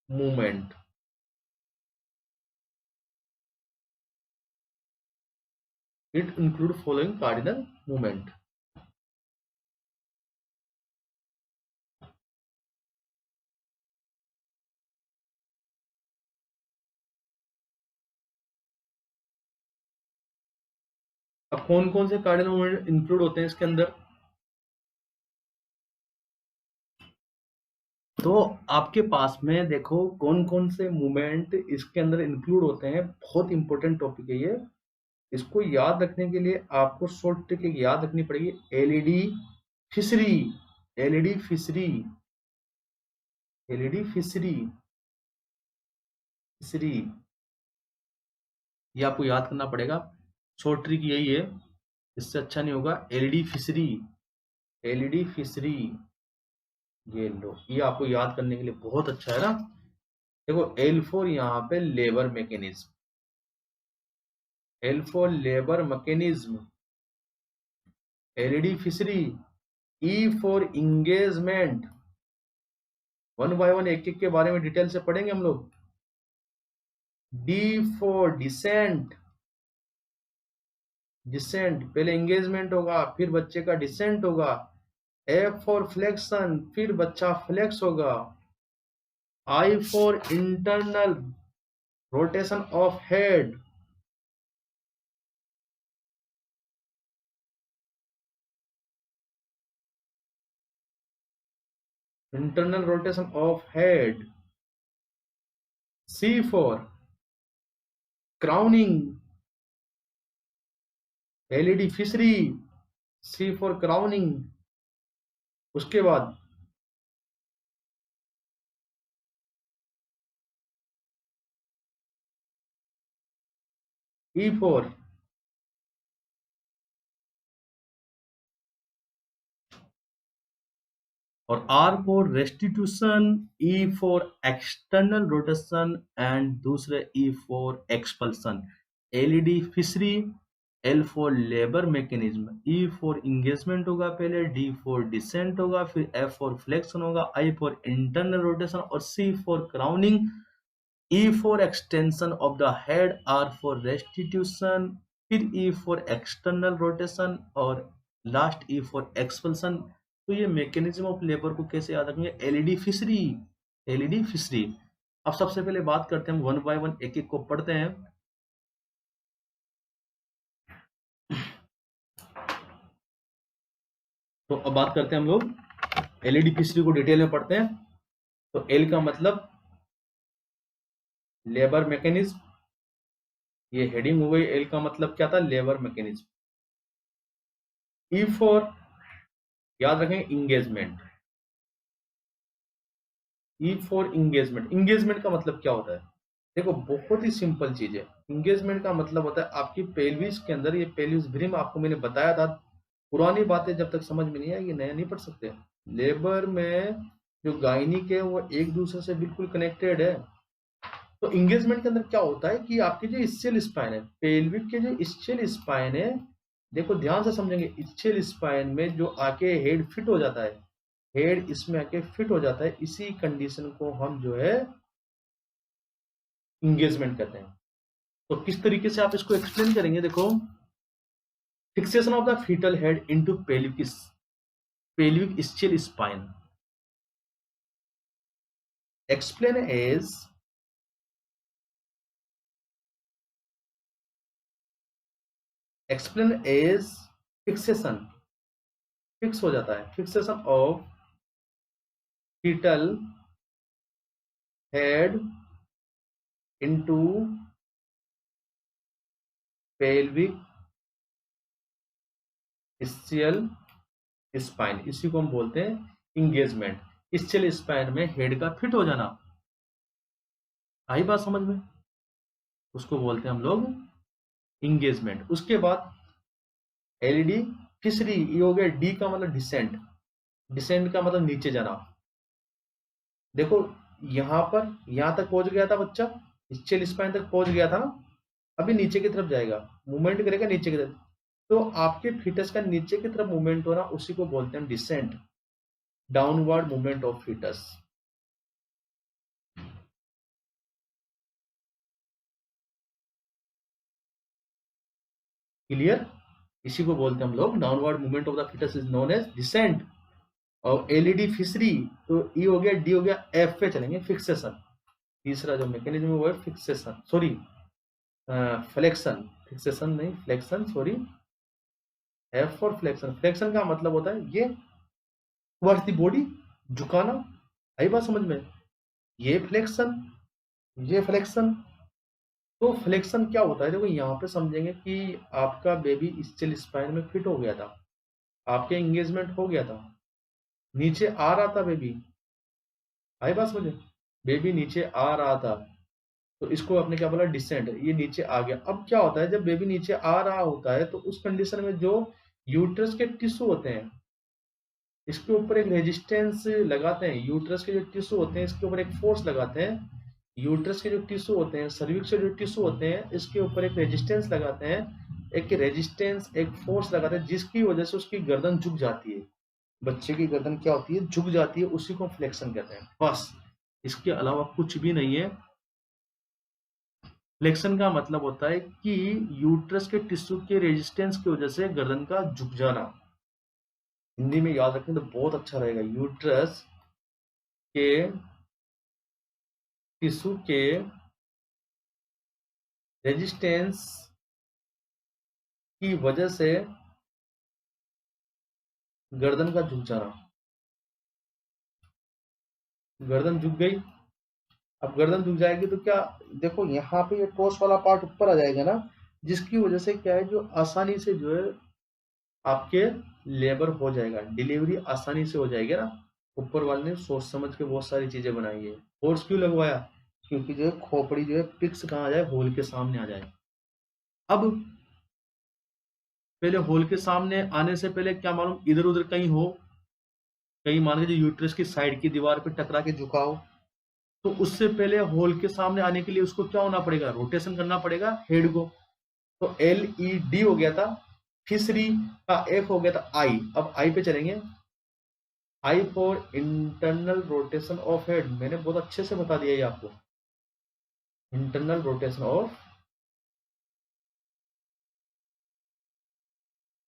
movement. It include following cardinal movement. अब कौन कौन से कार्डिनल मूवमेंट इंक्लूड होते हैं इसके अंदर, तो आपके पास में देखो कौन कौन से मूवमेंट इसके अंदर इंक्लूड होते हैं। बहुत इंपॉर्टेंट टॉपिक है ये। इसको याद रखने के लिए आपको शॉर्ट ट्रिक याद रखनी पड़ेगी, LED fishery. LED fishery, LED fishery, fishery, ये आपको याद करना पड़ेगा। शॉर्ट ट्रिक यही है, इससे अच्छा नहीं होगा। एलईडी फिशरी, एलईडी फिशरी, ये लो, ये आपको याद करने के लिए बहुत अच्छा है ना। देखो एल फॉर यहाँ पे labour mechanism, L for labour mechanism, LED fishery, E for engagement. One by one एक एक के बारे में डिटेल से पढ़ेंगे हम लोग। डी फॉर डिसेंट, डिसेंट, पहले एंगेजमेंट होगा फिर बच्चे का डिसेंट होगा। एफ फॉर फ्लेक्शन, फिर बच्चा फ्लेक्स होगा। I for internal rotation of head, internal rotation of head. C for crowning, LED fishery, C for crowning. उसके बाद ई फॉर, और R for restitution, E for external rotation and दूसरे E for expulsion. LED fishery, L for labour mechanism, E for engagement होगा पहले, डी फॉर डिसेंट होगा, फिर एफ फॉर फ्लेक्शन होगा, आई फॉर इंटरनल रोटेशन और C for crowning, E for extension of the head, R for restitution, फिर ई फॉर एक्सटर्नल रोटेशन और लास्ट ई फॉर एक्सपल्सन। तो ये मैकेनिज्म ऑफ लेबर को कैसे याद रखेंगे? LED fishery, LED fishery. अब सबसे पहले बात करते हैं, हम वन बाय वन एक एक को पढ़ते हैं। तो अब बात करते हैं हम लोग एलईडी फिशरी को डिटेल में पढ़ते हैं। तो एल का मतलब लेबर मैकेनिज्म, ये हेडिंग हो गई। एल का मतलब क्या था? Labour mechanism. ई फॉर, याद रखें, engagement, E for engagement. Engagement का मतलब क्या होता है? देखो बहुत ही सिंपल चीज है। इंगेजमेंट का मतलब होता है आपकी पेल्विस के अंदर, ये पेल्विस ब्रिम आपको मैंने बताया था। पुरानी बातें जब तक समझ में नहीं आएगी नया नहीं पढ़ सकते। लेबर में जो गायनिक है वो एक दूसरे से बिल्कुल कनेक्टेड है। तो इंगेजमेंट के अंदर क्या होता है कि आपकी जो इस्चियल स्पाइन है, पेल्विक के जो इस्चियल स्पाइन है, देखो ध्यान से समझेंगे, इस्चियल स्पाइन में जो आके हेड फिट हो जाता है, हेड इसमें आके फिट हो जाता है, इसी कंडीशन को हम जो है इंगेजमेंट कहते हैं। तो किस तरीके से आप इसको एक्सप्लेन करेंगे? देखो, fixation of the fetal head into pelvic ischial spine, explain as fixation, fix हो जाता है, fixation of fetal head into pelvic ischial spine, इसी को हम बोलते हैं इंगेजमेंट। इस्चियल स्पाइन में हेड का फिट हो जाना, आई बात समझ में? उसको बोलते हैं हम लोग इंगेजमेंट। उसके बाद एलईडी फिशरी, ये हो गया। डी का मतलब डिसेंट, डिसेंट का मतलब नीचे जाना। देखो यहां पर, यहां तक पहुंच गया था बच्चा, इस्चियल स्पाइन तक पहुंच गया था ना, अभी नीचे की तरफ जाएगा, मूवमेंट करेगा नीचे की तरफ। तो आपके फीटस का नीचे की तरफ मूवमेंट होना, उसी को बोलते हैं descent, downward movement of fetus. Clear? इसी को बोलते हैं हम लोग downward movement of the fetus is known as descent. और एलईडी फिशरी, तो ई हो गया, डी हो गया, एफ पे चलेंगे, फिक्सेशन। तीसरा जो मैकेनिज्म है वो है फिक्सेशन, सॉरी फ्लेक्शन, फिक्सेशन नहीं flexion, sorry. F for flexion, flexion का मतलब होता है ये टुवर्ड्स द बॉडी, झुकाना। आई बात समझ में? ये फ्लेक्शन, ये फ्लेक्शन। तो फ्लेक्शन क्या होता है? देखो यहाँ पे समझेंगे कि आपका बेबी इस्चियल स्पाइन में फिट हो गया था, आपके एंगेजमेंट हो गया था, नीचे आ रहा था बेबी, आई बात मुझे, बेबी नीचे आ रहा था, तो इसको आपने क्या बोला, डिसेंट, ये नीचे आ गया। अब क्या होता है जब बेबी नीचे आ रहा होता है तो उस कंडीशन में जो यूट्रस के टिश्यू होते हैं इसके ऊपर एक रेजिस्टेंस लगाते हैं, यूट्रस के जो टिश्यू होते हैं इसके ऊपर एक फोर्स लगाते हैं, यूट्रस के जो टिश्यू होते हैं, सर्विक्स के जो टिश्यू होते हैं इसके ऊपर एक रेजिस्टेंस लगाते हैं, एक रेजिस्टेंस एक फोर्स लगाते हैं जिसकी वजह से उसकी गर्दन झुक जाती है, बच्चे की गर्दन क्या होती है, झुक जाती है, उसी को फ्लेक्शन कहते हैं, बस इसके अलावा कुछ भी नहीं है। फ्लेक्शन का मतलब होता है कि यूट्रस के टिश्यू के रेजिस्टेंस की वजह से गर्दन का झुक जाना। हिंदी में याद रखें तो बहुत अच्छा रहेगा, यूट्रस के टिश्यू के रेजिस्टेंस की वजह से गर्दन का झुक जाना, गर्दन झुक गई। अब गर्दन झुक जाएगी तो क्या, देखो यहाँ पे ये टॉस वाला पार्ट ऊपर आ जाएगा ना, जिसकी वजह से क्या है, जो आसानी से जो है आपके लेबर हो जाएगा, डिलीवरी आसानी से हो जाएगी ना। ऊपर वाले ने सोच समझ के बहुत सारी चीजें बनाई है। फोर्स क्यों लगवाया, क्योंकि जो है खोपड़ी जो है पिक्स कहाँ आ जाए, होल के सामने आ जाए। अब पहले होल के सामने आने से पहले क्या मालूम इधर उधर कहीं हो, कहीं मान लीजिए यूट्रस की साइड की दीवार पे टकरा के झुका हो, तो उससे पहले होल के सामने आने के लिए उसको क्या होना पड़ेगा, रोटेशन करना पड़ेगा हेड को। तो LED हो गया था, फिशरी का F हो गया था I। अब I पे चलेंगे, I for internal rotation of head, मैंने बहुत अच्छे से बता दिया ये आपको, internal rotation of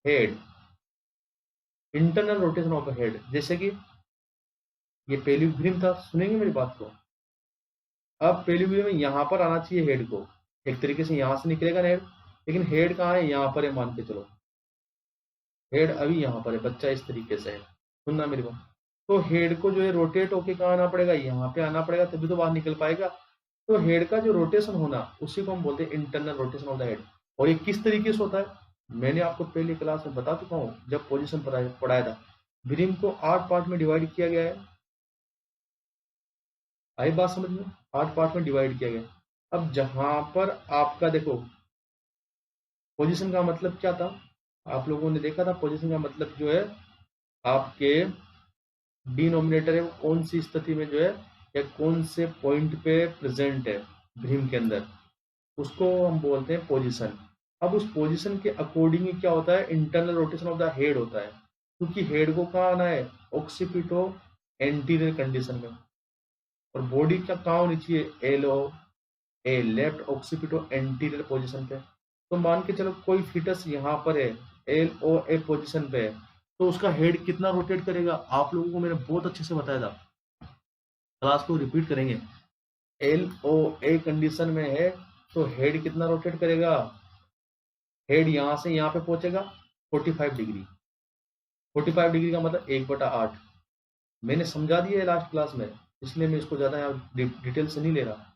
head, internal rotation of head. जैसे कि ये पेल्विक था, सुनेंगे मेरी बात को। अब पेल्विक में यहाँ पर आना चाहिए हेड को, एक तरीके से यहाँ से निकलेगा ना हेड, लेकिन हेड कहाँ है, यहाँ पर है, मान के चलो हेड अभी यहाँ पर है, बच्चा इस तरीके से है, सुनना मेरी बात। तो हेड को जो है रोटेट होके कहाँ आना पड़ेगा, यहाँ पे आना पड़ेगा, तभी तो बाहर निकल पाएगा। तो हेड का जो रोटेशन होना उसी को हम बोलते हैं internal rotation of the head. और ये किस तरीके से होता है, मैंने आपको पहली क्लास में बता चुका हूँ जब पोजीशन पढ़ाया था। ब्रीम को 8 पार्ट में डिवाइड किया गया है, आई बात समझ में, 8 पार्ट में डिवाइड किया गया। अब जहां पर आपका देखो पोजीशन का मतलब क्या था, आप लोगों ने देखा था, पोजीशन का मतलब जो है आपके डिनोमिनेटर है वो कौन सी स्थिति में जो है या कौन से पॉइंट पे प्रेजेंट है भ्रीम के अंदर, उसको हम बोलते हैं पोजीशन। अब उस पोजीशन के अकॉर्डिंग क्या होता है, internal rotation of the head होता है, क्योंकि हेड को कहाँ आना है, ऑक्सीपिटो एंटीरियर कंडीशन में, और बॉडी का कहाँ होनी चाहिए, LOA left occipito anterior position पे। तो मान के चलो कोई फिटस यहाँ पर है, LOA पोजीशन पे है, तो उसका हेड कितना रोटेट करेगा, आप लोगों को मैंने बहुत अच्छे से बताया था, क्लास को रिपीट करेंगे। LOA कंडीशन में है तो हेड कितना रोटेट करेगा, हेड यहाँ से यहाँ पे पहुंचेगा 45 डिग्री, 45 डिग्री का मतलब 1/8। मैंने समझा दिया है लास्ट क्लास में, इसलिए मैं इसको ज्यादा डिटेल से नहीं ले रहा,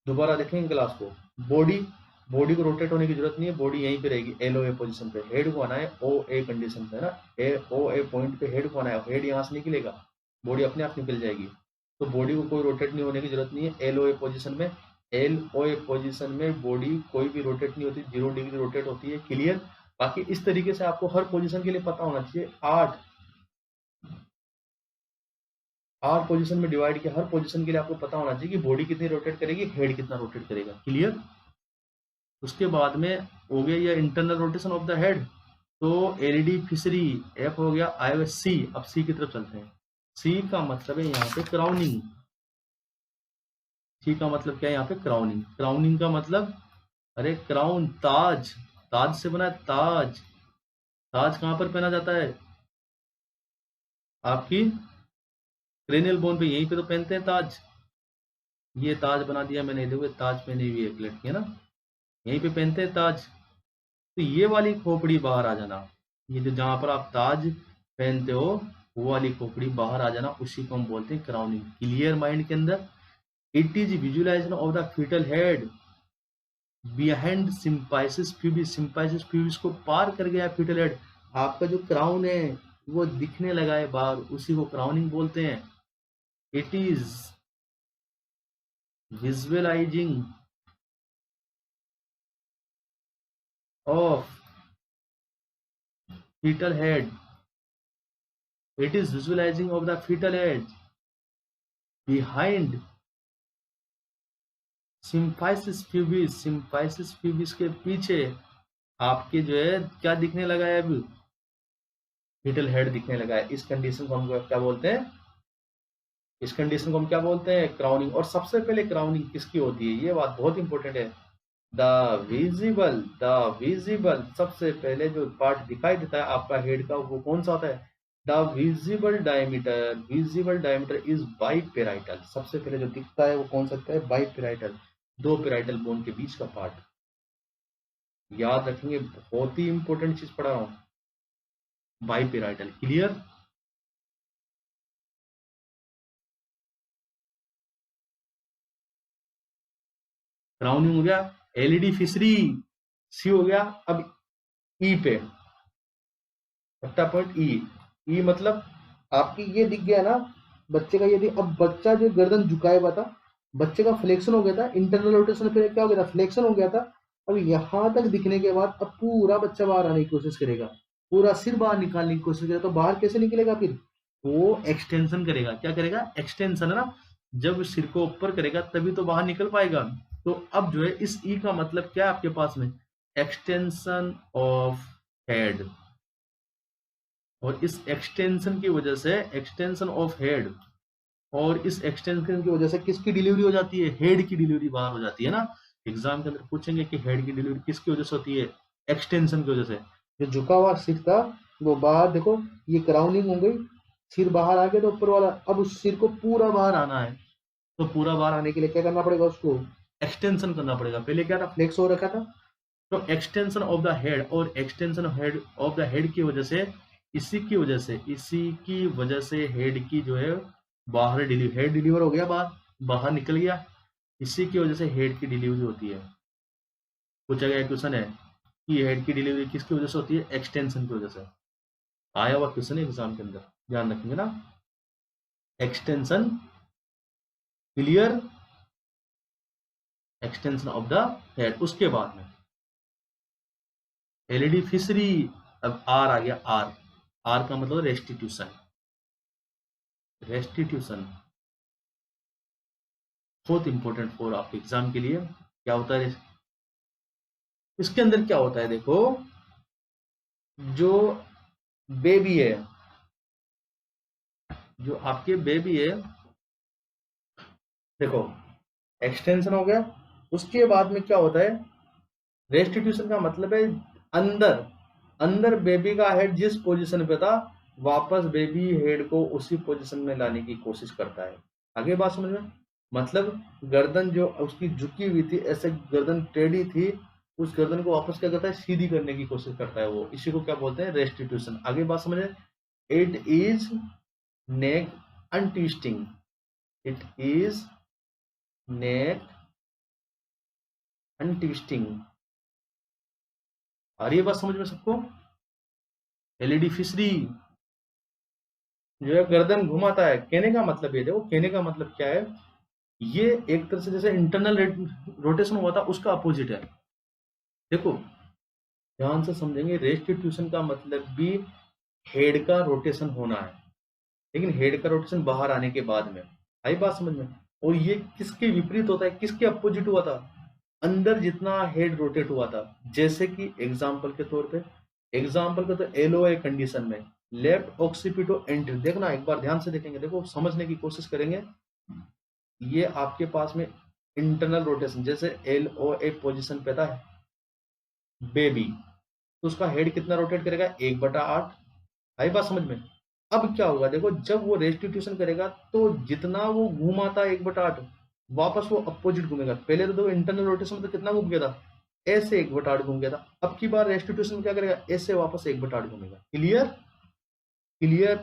दोबारा देखेंगे क्लास को। बॉडी बॉडी को रोटेट होने की जरूरत नहीं है, बॉडी यहीं पे रहेगी LOA पोजीशन पे, हेड को आना है OA कंडीशन पे, है ना, OA पॉइंट पे हेड को आना है, हेड यहाँ से निकलेगा, बॉडी अपने आप निकल जाएगी। तो बॉडी को कोई रोटेट नहीं होने की जरूरत नहीं है LOA पोजीशन में। LOA पोजीशन में बॉडी कोई भी रोटेट नहीं होती, 0 डिग्री रोटेट होती है, क्लियर। बाकी इस तरीके से आपको हर पोजीशन के लिए पता होना चाहिए, 8 पोजीशन में डिवाइड किया, हर पोजीशन के लिए आपको पता होना चाहिए कि बॉडी कितनी रोटेट करेगी, हेड कितना रोटेट करेगा, क्लियर। उसके बाद में हो गया ये internal rotation of the head, तो LED फिशरी F हो गया, आई C। अब C की तरफ चलते हैं। C का मतलब है यहाँ पे क्राउनिंग, C का मतलब क्या है यहाँ पे, क्राउनिंग। क्राउनिंग का मतलब, अरे क्राउन ताज, ताज से बना है ताज। ताज कहाँ पर पहना जाता है, आपकी क्रेनियल बोन पे, यहीं पे तो पहनते हैं ताज। ये ताज बना दिया मैंने, देखो ताज पहनी हुई एक लड़की है ना, यहीं पे पहनते हैं ताज। तो ये वाली खोपड़ी बाहर आ जाना, ये जो जहां पर आप ताज पहनते हो वो वाली खोपड़ी बाहर आ जाना, उसी को हम बोलते हैं क्राउनिंग, क्लियर माइंड के अंदर। It is visualisation of the fetal head behind symphysis pubis, symphysis pubis को पार कर गया फीटल हेड। आपका जो क्राउन है वो दिखने लगा है बाहर, उसी को क्राउनिंग बोलते हैं। It is visualising of fetal head. It is visualizing of the fetal head behind symphysis pubis. symphysis pubis के पीछे आपके जो है क्या दिखने लगा है, अब fetal head दिखने लगा है। इस कंडीशन को हम क्या बोलते हैं, इस कंडीशन को हम क्या बोलते हैं, क्राउनिंग। और सबसे पहले क्राउनिंग किसकी होती है, ये बात बहुत इंपॉर्टेंट है। द विजिबल सबसे पहले जो पार्ट दिखाई देता है आपका हेड का, वो कौन सा होता है, द विजिबल डायमीटर इज बाइपेराइटल। सबसे पहले जो दिखता है वो कौन सकता है, बाइपेराइटल, दो पेराइटल बोन के बीच का पार्ट। याद रखेंगे, बहुत ही इंपॉर्टेंट चीज पढ़ा रहा हूं, बाइपेराइटल। क्लियर? क्राउनिंग हो गया, एलईडी फिशरी सी हो गया। अब ई पे छठा पॉइंट, ई मतलब आपकी ये दिख गया ना बच्चे का, यदि अब बच्चा जो गर्दन झुकाए हुआ था, बच्चे का फ्लेक्शन हो गया था, इंटरनल रोटेशन पे क्या हो गया था, फ्लेक्शन हो गया था। अब यहां तक दिखने के बाद अब पूरा बच्चा बाहर आने की कोशिश करेगा, पूरा सिर बाहर निकालने की कोशिश करेगा। तो बाहर कैसे निकलेगा, फिर वो एक्सटेंशन करेगा। क्या करेगा, एक्सटेंशन है ना, जब सिर को ऊपर करेगा तभी तो बाहर निकल पाएगा। तो अब जो है इस ई का मतलब क्या है आपके पास में, एक्सटेंशन ऑफ हेड। और इस एक्सटेंशन की वजह से, एक्सटेंशन ऑफ हेड, और इस एक्सटेंशन की वजह से किसकी डिलीवरी हो जाती है, हेड की डिलीवरी बाहर हो जाती है ना। एग्जाम के अंदर पूछेंगे कि हेड की डिलीवरी किसकी वजह से होती है, एक्सटेंशन की वजह से। जो झुका हुआ सिर था वो बाहर, देखो ये क्राउनिंग हो गई, सिर बाहर आ गया तो ऊपर वाला, अब उस सिर को पूरा बाहर आना है। तो पूरा बाहर आने के लिए क्या करना पड़ेगा, उसको एक्सटेंशन करना पड़ेगा। पहले क्या था, फ्लेक्स हो रखा था। तो एक्सटेंशन ऑफ द हेड, और एक्सटेंशन ऑफ द हेड की वजह से, इसी की वजह से हेड की जो है बाहर हेड डिलीवर हो गया, बाहर निकल गया। इसी की वजह से हेड की डिलीवरी होती है। पूछा गया क्वेश्चन है कि हेड की डिलीवरी किसकी वजह से होती है, एक्सटेंशन की वजह से। आया हुआ क्वेश्चन है एग्जाम के अंदर, ध्यान रखेंगे ना। Extension, clear, extension of the head. उसके बाद में एलईडी फिशरी। अब आर आ गया, आर का मतलब रेस्टिट्यूशन। रेस्टिट्यूशन बहुत इंपॉर्टेंट फॉर आपके एग्जाम के लिए। क्या होता है इसके अंदर, क्या होता है देखो, जो बेबी है, जो आपके बेबी है, देखो एक्सटेंशन हो गया। उसके बाद में क्या होता है, रेस्टिट्यूशन का मतलब है अंदर, अंदर बेबी का हेड जिस पोजीशन पे था, वापस बेबी हेड को उसी पोजीशन में लाने की कोशिश करता है। आगे बात समझ में, मतलब गर्दन जो उसकी झुकी हुई थी, ऐसे गर्दन टेढ़ी थी, उस गर्दन को वापस क्या करता है, सीधी करने की कोशिश करता है वो। इसी को क्या बोलते हैं, रेस्टिट्यूशन। आगे बात समझे, it is neck untwisting, it is neck untwisting. आ रही है बात समझ में सबको। एलईडी फिशरी जो है गर्दन घुमाता है, कहने का मतलब ये, देखो कहने का मतलब क्या है, ये एक तरह से जैसे इंटरनल रोटेशन हुआ था उसका अपोजिट है। देखो ध्यान से समझेंगे, रेस्टिट्यूशन का मतलब भी हेड का रोटेशन होना है, लेकिन हेड का रोटेशन बाहर आने के बाद में। आई बात समझ में। और ये किसके विपरीत होता है, किसके अपोजिट हुआ था, अंदर जितना हेड रोटेट हुआ था। जैसे कि एग्जाम्पल के तौर पे, एग्जाम्पल के तो एलओए कंडीशन में लेफ्ट ऑक्सीपिटो एंट्री, देखना एक बार ध्यान से देखेंगे, देखो समझने की कोशिश करेंगे। ये आपके पास में इंटरनल रोटेशन, जैसे एलओए पोजीशन पे था बेबी, तो उसका हेड कितना रोटेट करेगा, 1/8। आई बात समझ में। अब क्या होगा देखो, जब वो रेस्टिट्यूशन करेगा तो जितना वो घूमा था 1/8, वापस वो अपोजिट घूमेगा। पहले तो इंटरनल रोटेशन में तो कितना घूम गया था, ऐसे 1/8 घूम गया था। अब की बार रेस्टिट्यूशन में क्या करेगा, ऐसे वापस 1/8 घूमेगा। Clear, clear.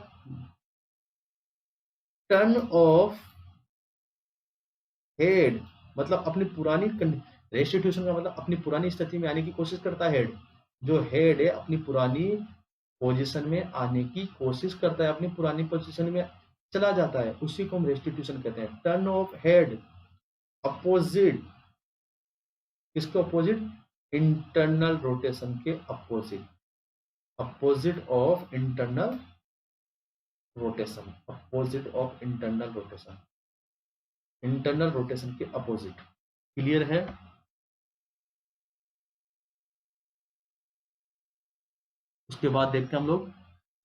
Turn off head मतलब अपनी पुरानी, रेस्टिट्यूशन का मतलब अपनी पुरानी स्थिति में आने की कोशिश करता है हेड। जो हेड है अपनी पुरानी पोजीशन में आने की कोशिश करता है, अपनी पुरानी पोजीशन में चला जाता है, उसी को हम रेस्टिट्यूशन कहते हैं। टर्न ऑफ हेड अपोजिट, किसके अपोजिट? इंटरनल रोटेशन के opposite, opposite of internal rotation, opposite of internal rotation, internal rotation के अपोजिट। क्लियर है? उसके बाद देखते हैं हम लोग,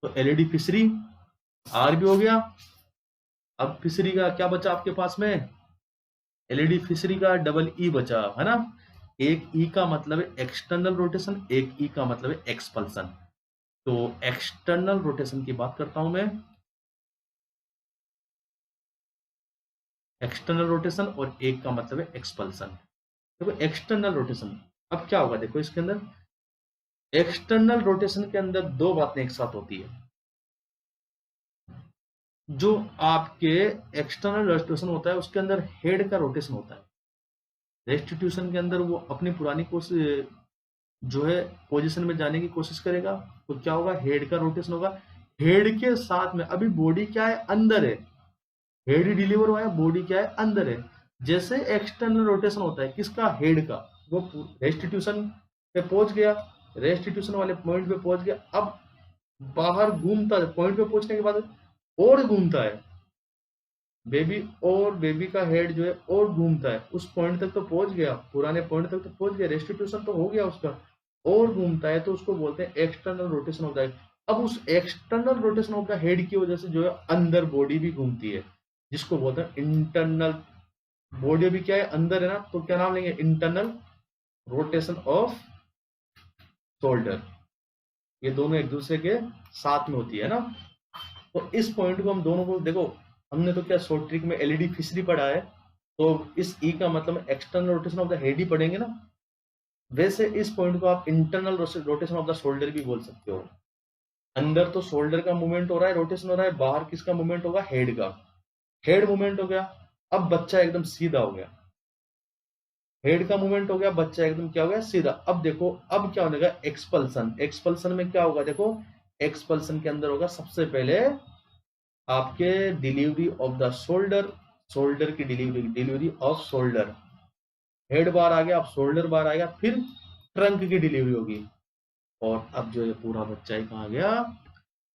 तो एलईडी फिशरी आर भी हो गया। अब फिशरी का क्या बचा आपके पास में? एलईडी फिशरी का डबल ई बचा है ना। एक ई का मतलब है एक्सटर्नल रोटेशन, एक ई का मतलब है एक्सपल्सन। तो एक्सटर्नल रोटेशन की बात करता हूं मैं, एक्सटर्नल रोटेशन, और एक का मतलब है एक्सपल्सन। देखो एक्सटर्नल रोटेशन, अब क्या होगा देखो इसके अंदर, एक्सटर्नल रोटेशन के अंदर दो बातें एक साथ होती है। जो आपके एक्सटर्नल रोटेशन होता है उसके अंदर हेड का रोटेशन होता है, रेस्टिट्यूशन के अंदर वो अपनी पुरानी कोशिश जो है पोजीशन में जाने की कोशिश करेगा, तो क्या होगा? हेड का रोटेशन होगा। हेड के साथ में अभी बॉडी क्या है? अंदर है, हेड डिलीवर हुआ है, बॉडी क्या है? अंदर है। जैसे एक्सटर्नल रोटेशन होता है किसका? हेड का, वो रेस्टिट्यूशन पे पहुंच गया, रेस्टिट्यूशन वाले पॉइंट पे पहुंच गया, अब बाहर घूमता है, पॉइंट पे पहुंचने के बाद और घूमता है बेबी, और बेबी का हेड जो है और घूमता है, उस पॉइंट तक तो पहुंच गया, पुराने पॉइंट तक तो पहुंच गया, रेस्टिट्यूशन तो हो गया उसका, और घूमता है, तो उसको बोलते हैं एक्सटर्नल रोटेशन होता है। अब उस external rotation of the head की वजह से जो है अंदर बॉडी भी घूमती है, जिसको बोलते हैं इंटरनल, बॉडी भी क्या है? अंदर है ना, तो क्या नाम लेंगे? Internal rotation off shoulder. ये दोनों एक दूसरे के साथ में होती है ना। तो इस पॉइंट को हम दोनों को देखो, हमने तो क्या शॉर्ट ट्रिक में एलईडी फिशरी पढ़ा है, तो इस ई का मतलब external rotation of the head ही पढ़ेंगे ना। वैसे इस पॉइंट को आप internal rotation of the shoulder भी बोल सकते हो। अंदर तो शोल्डर का मूवमेंट हो रहा है, रोटेशन हो रहा है, बाहर किसका मूवमेंट होगा? हेड का। हेड मूवमेंट हो गया, अब बच्चा एकदम सीधा हो गया, हेड का मूवमेंट हो गया, बच्चा एकदम क्या हो गया? सीधा। अब देखो अब क्या होगा? एक्सपल्सन। एक्सपल्सन में क्या होगा? देखो एक्सपल्सन के अंदर होगा सबसे पहले आपके delivery of the shoulder, shoulder की delivery, delivery of shoulder, head बार आ गया, अब शोल्डर बार आएगा, फिर ट्रंक की डिलीवरी होगी, और अब जो ये पूरा बच्चा ही कहाँ गया?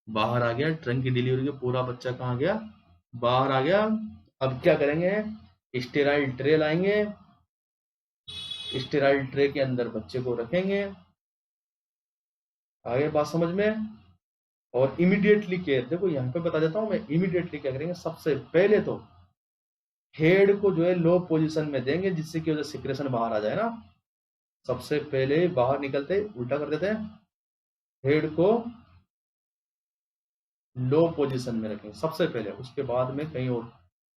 बाहर आ गया। ट्रंक की डिलीवरी के पूरा बच्चा कहाँ गया? बाहर आ गया। अब क्या करेंगे? स्टेराइल ट्रे लाएंगे, स्टेराइल ट्रे के अंदर बच्चे को रखेंगे। आगे बात समझ में? और इमीडिएटली केयर, देखो यहाँ पे बता देता हूँ मैं, इमीडिएटली क्या करेंगे? सबसे पहले तो हेड को जो है लो पोजीशन में देंगे, जिससे कि सिक्रेशन बाहर आ जाए ना। सबसे पहले बाहर निकलते उल्टा कर देते हैं, हेड को लो पोजीशन में रखें सबसे पहले, उसके बाद में कहीं और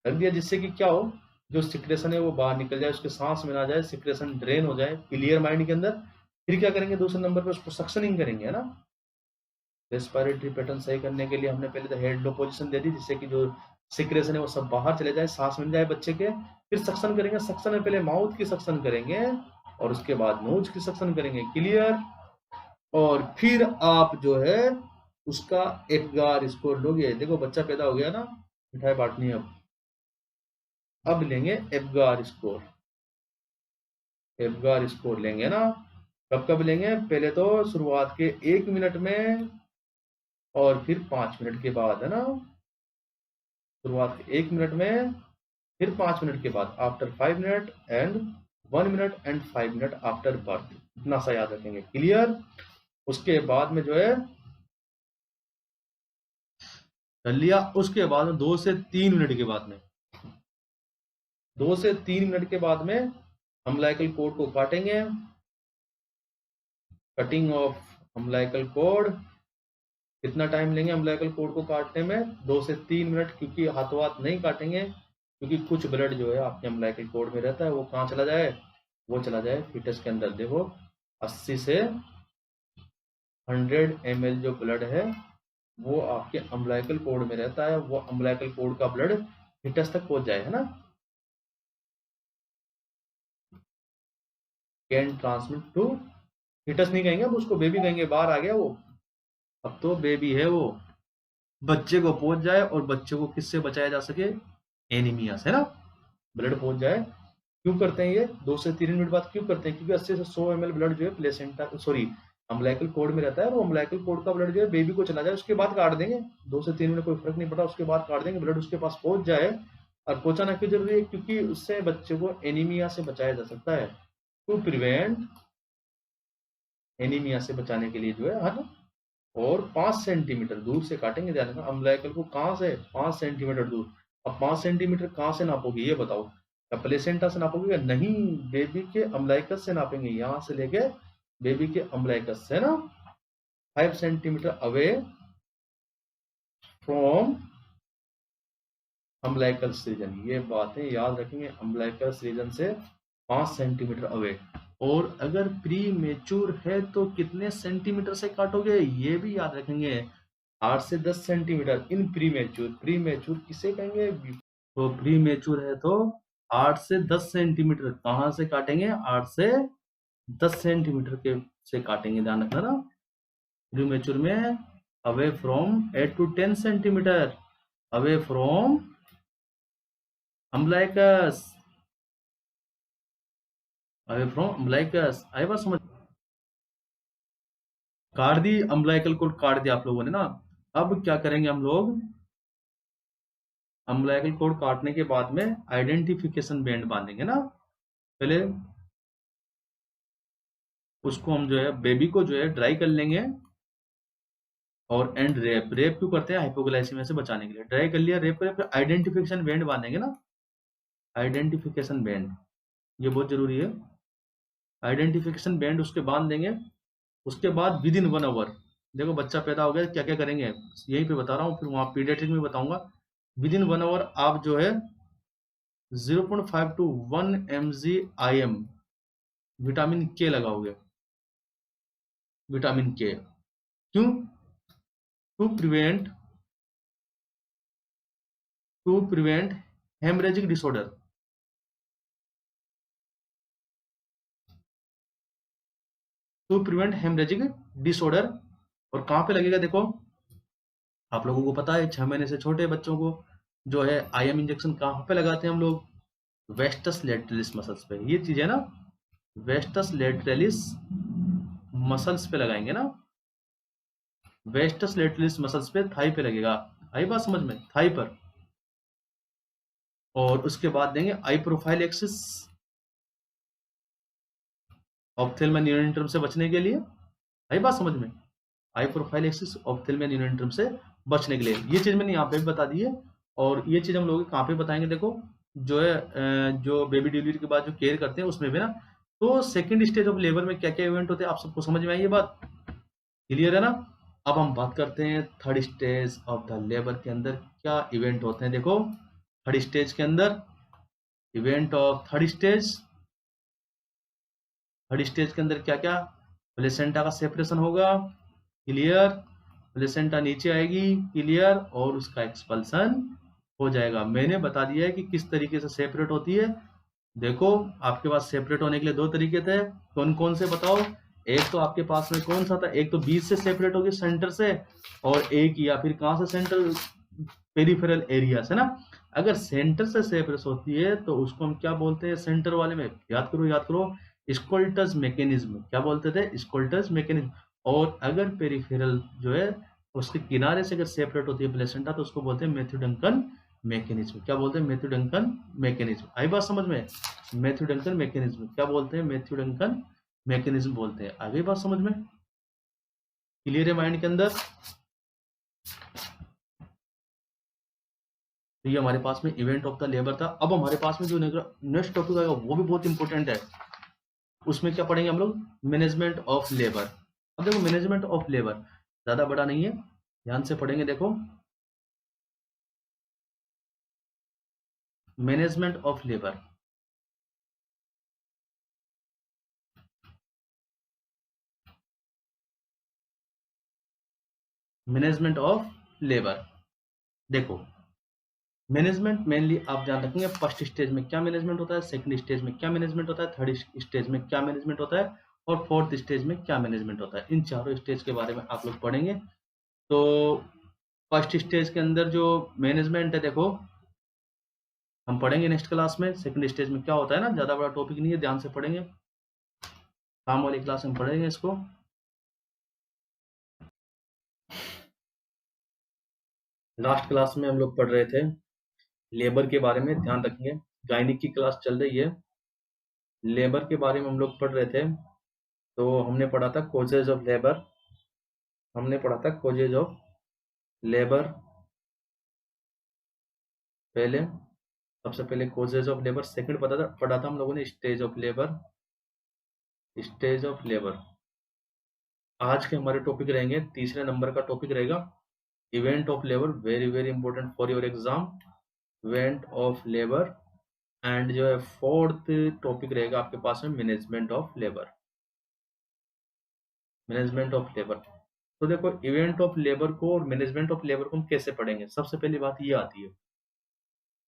रख दिया, जिससे कि क्या हो? जो सिक्रेशन है वो बाहर निकल जाए, उसके सांस में ना जाए, सिक्रेशन ड्रेन हो जाए क्लियर माइंड के अंदर। फिर क्या करेंगे? दूसरे नंबर पे उसको सक्शनिंग करेंगे, है ना। रेस्पिरेटरी पैटर्न सही करने के लिए हमने पहले तो हेड लो पोजीशन दे दी, जिससे कि जो सिक्रेशन है वो सब बाहर चले जाए, सांस मिल जाए बच्चे के। फिर सक्शन करेंगे, सक्शन में पहले माउथ की सक्शन करेंगे, और उसके बाद नोज की सक्शन करेंगे, क्लियर। और फिर आप जो है उसका एफगार स्कोर लोगे। देखो बच्चा पैदा हो गया ना, मिठाई बांटनी है अब लेंगे एफगार स्कोर, एफगार स्कोर लेंगे ना। कब कब लेंगे? पहले तो शुरुआत के 1 मिनट में, और फिर 5 मिनट के बाद, है ना। शुरुआत के 1 मिनट में, फिर 5 मिनट के बाद, after 5 minute, and 1 minute and 5 minute after birth. इतना सा याद रखेंगे, क्लियर। उसके बाद में जो है कर लिया, उसके बाद में 2 से 3 मिनट के बाद में, 2 से 3 मिनट के बाद में अम्बिलिकल कोड को काटेंगे। कटिंग ऑफ अम्बिलिकल कोड, कितना टाइम लेंगे अम्बिलिकल कोड को काटने में? 2 से 3 मिनट, क्योंकि हाथों हाथ नहीं काटेंगे, क्योंकि कुछ ब्लड जो है आपके अम्बिलिकल कोड में रहता है, वो कहाँ चला जाए? वो चला जाए फीटस के अंदर। देखो 80 से 100 ml जो ब्लड है वो आपके अम्बिलिकल कोड में रहता है, वो अम्बिलिकल कोड का ब्लड फीटस तक पहुंच जाए, है ना। कैन ट्रांसमिट टू फीटस नहीं कहेंगे, अब उसको बेबी कहेंगे, बाहर आ गया वो, अब तो बेबी है वो, बच्चे को पहुंच जाए और बच्चे को किससे बचाया जा सके, एनीमिया से ना, ब्लड पहुंच जाए। क्यों करते हैं ये 2 से 3 मिनट बाद क्यों करते हैं, क्योंकि 80 से 100 ml ब्लड जो है प्लेसेंटा सॉरी अम्बिलिकल कॉर्ड में रहता है, और वो अम्बिलिकल कॉर्ड का ब्लड जो है बेबी को चला जाए, उसके बाद काट देंगे। 2 से 3 मिनट कोई फर्क नहीं पड़ता, उसके बाद काट देंगे, ब्लड उसके पास पहुंच जाए। और पहुंचाना क्यों जरूरी है, क्योंकि उससे बच्चे को एनीमिया से बचाया जा सकता है। टू प्रिवेंट एनीमिया से बचाने के लिए जो है ना, और 5 सेंटीमीटर दूर से काटेंगे। ध्यान रखना, अम्बिलिकल को कहाँ से, 5 सेंटीमीटर दूर। अब 5 सेंटीमीटर कहाँ से नापोगे ये बताओ, क्या प्लेसेंटा से नापोगे या नहीं, बेबी के अम्बिलिकस से नापेंगे, यहाँ से लेके बेबी के अम्बिलिकस से ना, 5 centimetre away from umbilicus region. ये बातें याद रखेंगे, अम्बिलिकस रीजन से 5 सेंटीमीटर अवे। और अगर प्री मेच्योर है तो कितने सेंटीमीटर से काटोगे, ये भी याद रखेंगे, 8 से 10 सेंटीमीटर इन प्री मेच्योर। प्री मेच्योर किसे कहेंगे, तो प्री मेच्योर है तो 8 से 10 सेंटीमीटर कहाँ से काटेंगे, 8 से 10 सेंटीमीटर के से काटेंगे, ध्यान रखना ना। प्री मेच्योर में away from 8 to 10 centimetre away from umbilicus, away from umbilicus. आई बात समझ, काट दी अम्बिलिकल कोड, काट दिया आप लोगों ने ना। अब क्या करेंगे हम लोग, अम्बिलिकल कोड काटने के बाद में आइडेंटिफिकेशन बैंड बांधेंगे ना। पहले उसको हम जो है बेबी को जो है ड्राई कर लेंगे, और एंड रेप, रेप क्यों करते हैं, हाइपोग्लाइसीमिया से बचाने के लिए। ड्राई कर लिया, रेप कर, फिर आइडेंटिफिकेशन बैंड बांधेंगे ना, आइडेंटिफिकेशन बैंड, ये बहुत जरूरी है। आइडेंटिफिकेशन बैंड उसके बांध देंगे। उसके बाद विद इन 1 आवर, देखो बच्चा पैदा हो गया क्या क्या करेंगे, यहीं पे बता रहा हूँ, फिर वहां पीडियाट्रिक में बताऊंगा। विद इन 1 आवर आप जो है 0.5 to 1 mg IM विटामिन के लगाओगे, विटामिन के। क्यों, to prevent haemorrhagic disorder, to prevent haemorrhagic disorder. और कहाँ पे लगेगा देखो, आप लोगों को पता है 6 महीने से छोटे बच्चों को जो है IM इंजेक्शन कहाँ पे लगाते हैं हम लोग, वेस्टस लेटरलिस मसल्स पे। ये चीज है ना, वेस्टस लेटरलिस मसल्स पे लगाएंगे ना, वेस्टस लेटरलिस मसल्स पे, थाई पे लगेगा। आई बात समझ में, थाई पर। और उसके बाद देंगे आई प्रोफाइल एक्सिस ऑप्थेल्मिया न्यूरेंट्रम से बचने के लिए। आई बात समझ में, आई प्रोफाइल एक्सिस ऑप्थेल्मिया न्यूरेंट्रम से बचने के लिए। ये चीज मैंने यहाँ पे भी बता दी है। और ये चीज हम लोग कहाँ पे बताएंगे देखो, जो है जो बेबी डिलीवरी के बाद जो केयर करते हैं उसमें भी ना। तो सेकंड स्टेज ऑफ लेबर में क्या क्या इवेंट होते हैं, आप सबको समझ में आई ये बात, क्लियर है ना। अब हम बात करते हैं third stage of the labour के अंदर क्या इवेंट होते हैं। देखो थर्ड स्टेज के अंदर इवेंट ऑफ थर्ड स्टेज के अंदर क्या क्या, प्लेसेंटा का सेपरेशन होगा, क्लियर, प्लेसेंटा नीचे आएगी, क्लियर, और उसका एक्सपल्सन हो जाएगा। मैंने बता दिया है कि किस तरीके से सेपरेट होती है। देखो आपके पास सेपरेट होने के लिए 2 तरीके थे, कौन कौन से बताओ। एक तो आपके पास में कौन सा था, एक तो बीच से सेपरेट होगी सेंटर से, और एक या फिर कहां से, सेंट्रल पेरिफेरल एरिया से ना। अगर सेंटर से सेपरेट होती है तो उसको हम क्या बोलते हैं, सेंटर वाले में याद करो, याद करो, स्कोल्टस मैकेनिज्म। क्या बोलते थे, स्कोल्टस मैकेनिज्म। और अगर पेरिफेरल जो है उसके किनारे से अगर सेपरेट होती है प्लेसेंटा तो उसको बोलते हैं मैथ्यू डंकन मैकेनिज्म। क्या बोलते हैं, मैथ्यू डंकन मैकेनिज्म। आई बात समझ में, मैथ्यू डंकन मैकेनिज्म क्या बोलते हैं, मैथ्यू डंकन मैकेनिज्म बोलते हैं। आगे बात समझ में, क्लियर है माइंड के अंदर। तो ये हमारे पास में इवेंट ऑफ द लेबर था। अब हमारे पास में जो नेक्स्ट टॉपिक आएगा वो भी बहुत इंपॉर्टेंट है। उसमें क्या पढ़ेंगे हम लोग, मैनेजमेंट ऑफ लेबर। अब देखो मैनेजमेंट ऑफ लेबर ज्यादा बड़ा नहीं है, ध्यान से पढ़ेंगे। देखो management of labour, management of labour. देखो मैनेजमेंट मेनली आप ध्यान रखेंगे, फर्स्ट स्टेज में क्या मैनेजमेंट होता है, सेकंड स्टेज में क्या मैनेजमेंट होता है, थर्ड स्टेज में क्या मैनेजमेंट होता है, और फोर्थ स्टेज में क्या मैनेजमेंट होता है। इन चारों स्टेज के बारे में आप लोग पढ़ेंगे। तो फर्स्ट स्टेज के अंदर जो मैनेजमेंट है, देखो हम पढ़ेंगे नेक्स्ट क्लास में। सेकंड स्टेज में क्या होता है ना, ज्यादा बड़ा टॉपिक नहीं है, ध्यान से पढ़ेंगे, काम वाली क्लास में पढ़ेंगे इसको। लास्ट क्लास में हम लोग पढ़ रहे थे लेबर के बारे में, ध्यान रखेंगे, गायनिक की क्लास चल रही है। लेबर के बारे में हम लोग पढ़ रहे थे, तो हमने पढ़ा था कोजेज ऑफ लेबर। हमने पढ़ा था कोजेज ऑफ लेबर पहले, सबसे पहले कोजेज ऑफ लेबर। सेकंड पढ़ा था हम लोगों ने stage of labour, stage of labour. आज के हमारे टॉपिक रहेंगे, तीसरे नंबर का टॉपिक रहेगा event of labour, very very important for your exam, event of labour. And जो है फोर्थ टॉपिक रहेगा आपके पास में management of labour, management of labour. तो देखो इवेंट ऑफ लेबर को और मैनेजमेंट ऑफ लेबर को हम कैसे पढ़ेंगे, सबसे पहली बात ये आती है,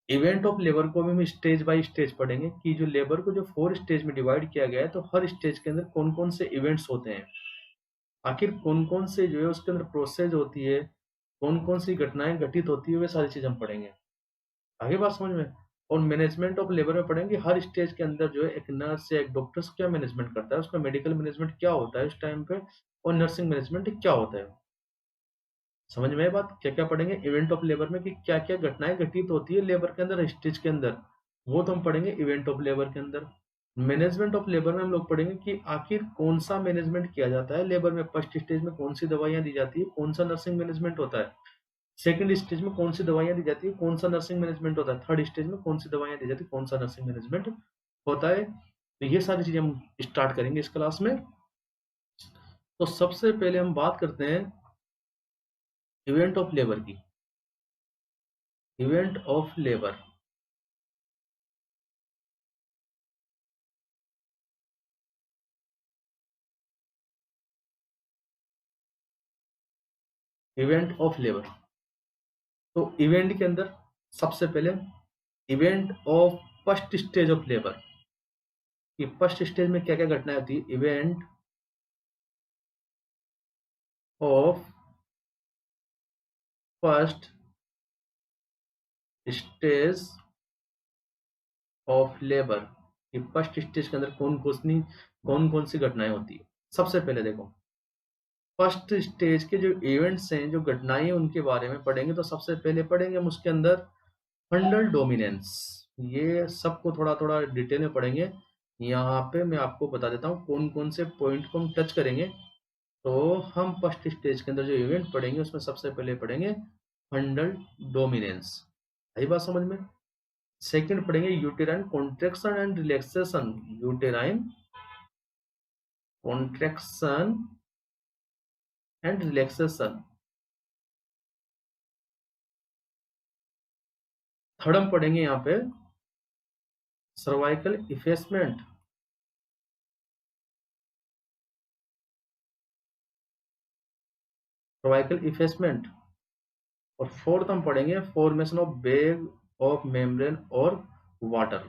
इवेंट ऑफ लेबर को भी हम स्टेज बाय स्टेज पढ़ेंगे कि जो लेबर को जो 4 स्टेज में डिवाइड किया गया है, तो हर स्टेज के अंदर कौन कौन से इवेंट्स होते हैं, आखिर कौन कौन से जो है उसके अंदर प्रोसेस होती है, कौन कौन सी घटनाएं घटित होती है, वे सारी चीज हम पढ़ेंगे। आगे बात समझ में। और मैनेजमेंट ऑफ लेबर में पढ़ेंगे हर स्टेज के अंदर जो है एक नर्स या एक डॉक्टर क्या मैनेजमेंट करता है, उसका मेडिकल मैनेजमेंट क्या होता है उस टाइम पे, और नर्सिंग मैनेजमेंट क्या होता है। समझ में आए बात, क्या क्या पढ़ेंगे इवेंट ऑफ लेबर में कि क्या क्या घटनाएं घटित होती है लेबर के अंदर, स्टेज के अंदर, वो तो हम पढ़ेंगे इवेंट ऑफ लेबर के अंदर। मैनेजमेंट ऑफ लेबर में हम लोग पढ़ेंगे कि आखिर कौन सा मैनेजमेंट किया जाता है लेबर में, फर्स्ट स्टेज में कौन सी दवाइयां दी जाती है, कौन सा नर्सिंग मैनेजमेंट होता है, सेकंड स्टेज में कौन सी दवाइयां दी जाती है, कौन सा नर्सिंग मैनेजमेंट होता है, थर्ड स्टेज में कौन सी दवाइयां दी जाती है, कौन सा नर्सिंग मैनेजमेंट होता है। तो ये सारी चीजें हम स्टार्ट करेंगे इस क्लास में। तो सबसे पहले हम बात करते हैं इवेंट ऑफ लेबर की, event of labour. Event of labour, तो इवेंट के अंदर सबसे पहले event of first stage of labour, कि फर्स्ट स्टेज में क्या क्या घटनाएं होती है, event of first stage of labour, कि फर्स्ट स्टेज के अंदर कौन कौन सी घटनाएं होती है। सबसे पहले देखो फर्स्ट स्टेज के जो इवेंट्स हैं, जो घटनाएं हैं, उनके बारे में पढ़ेंगे। तो सबसे पहले पढ़ेंगे हम उसके अंदर फंडल डोमिनेंस, ये सबको थोड़ा थोड़ा डिटेल में पढ़ेंगे। यहाँ पे मैं आपको बता देता हूँ कौन कौन से पॉइंट को हम टच करेंगे। तो हम फर्स्ट स्टेज के अंदर जो इवेंट पढ़ेंगे उसमें सबसे पहले पढ़ेंगे फंडल डोमिनेंस, आई बात समझ में। सेकंड पढ़ेंगे uterine contraction and relaxation, uterine contraction and relaxation. Third हम पढ़ेंगे यहाँ पे सर्वाइकल इफेसमेंट, सर्वाइकल इफेसमेंट। और फोर्थ हम पढ़ेंगे formation of bag of membrane और water,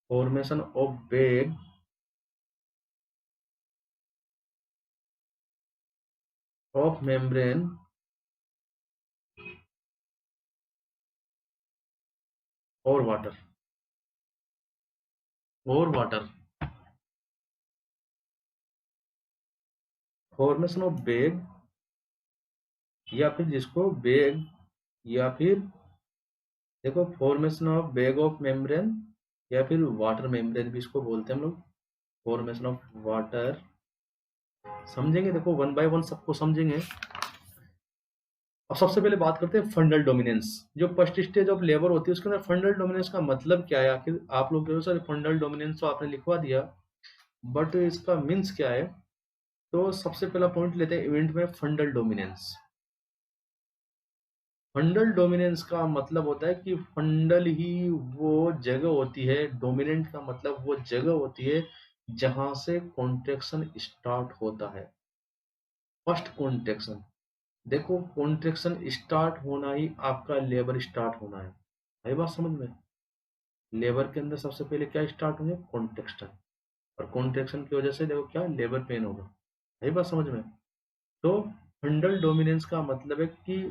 formation of bag of membrane और वाटर, और वाटर। फॉर्मेशन ऑफ बैग, या फिर जिसको बैग, या फिर देखो formation of bag of membrane, या फिर वाटर मेम्ब्रेन भी इसको बोलते हैं हम लोग, फॉर्मेशन ऑफ वाटर। समझेंगे, देखो वन बाय वन सबको समझेंगे। अब सबसे पहले बात करते हैं फंडल डोमिनेंस। जो फर्स्ट स्टेज ऑफ लेबर होती है उसके अंदर फंडल डोमिनेंस का मतलब क्या है, आखिर आप लोग कहो सर फंडल डोमिनेंस तो आपने लिखवा दिया, बट इसका मीन्स क्या है। तो सबसे पहला पॉइंट लेते हैं इवेंट में फंडल डोमिनेंस। फंडल डोमिनेंस का मतलब होता है कि फंडल ही वो जगह होती है, डोमिनेंट का मतलब वो जगह होती है जहां से कॉन्ट्रैक्शन स्टार्ट होता है। फर्स्ट कॉन्ट्रैक्शन, देखो कॉन्ट्रैक्शन स्टार्ट होना ही आपका लेबर स्टार्ट होना है, आई बात समझ में। लेबर के अंदर सबसे पहले क्या स्टार्ट होंगे, कॉन्ट्रैक्शन, और कॉन्ट्रैक्शन की वजह से देखो क्या लेबर पेन होगा, आई बात समझ में। तो फंडल डोमिनेंस का मतलब है कि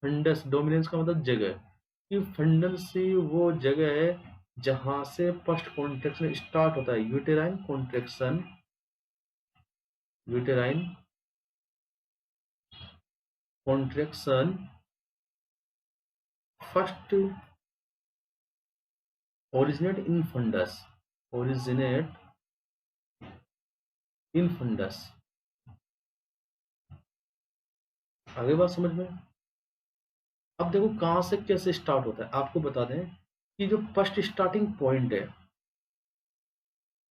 फंडस डोमिनेंस का मतलब जगह, कि फंडस ही वो जगह है जहां से फर्स्ट कॉन्ट्रेक्शन स्टार्ट होता है। Uterine contraction, uterine contraction first originate in fundus, originate in fundus. आगे बात समझ में। अब देखो कहां से कैसे स्टार्ट होता है, आपको बता दें कि जो फर्स्ट स्टार्टिंग पॉइंट है,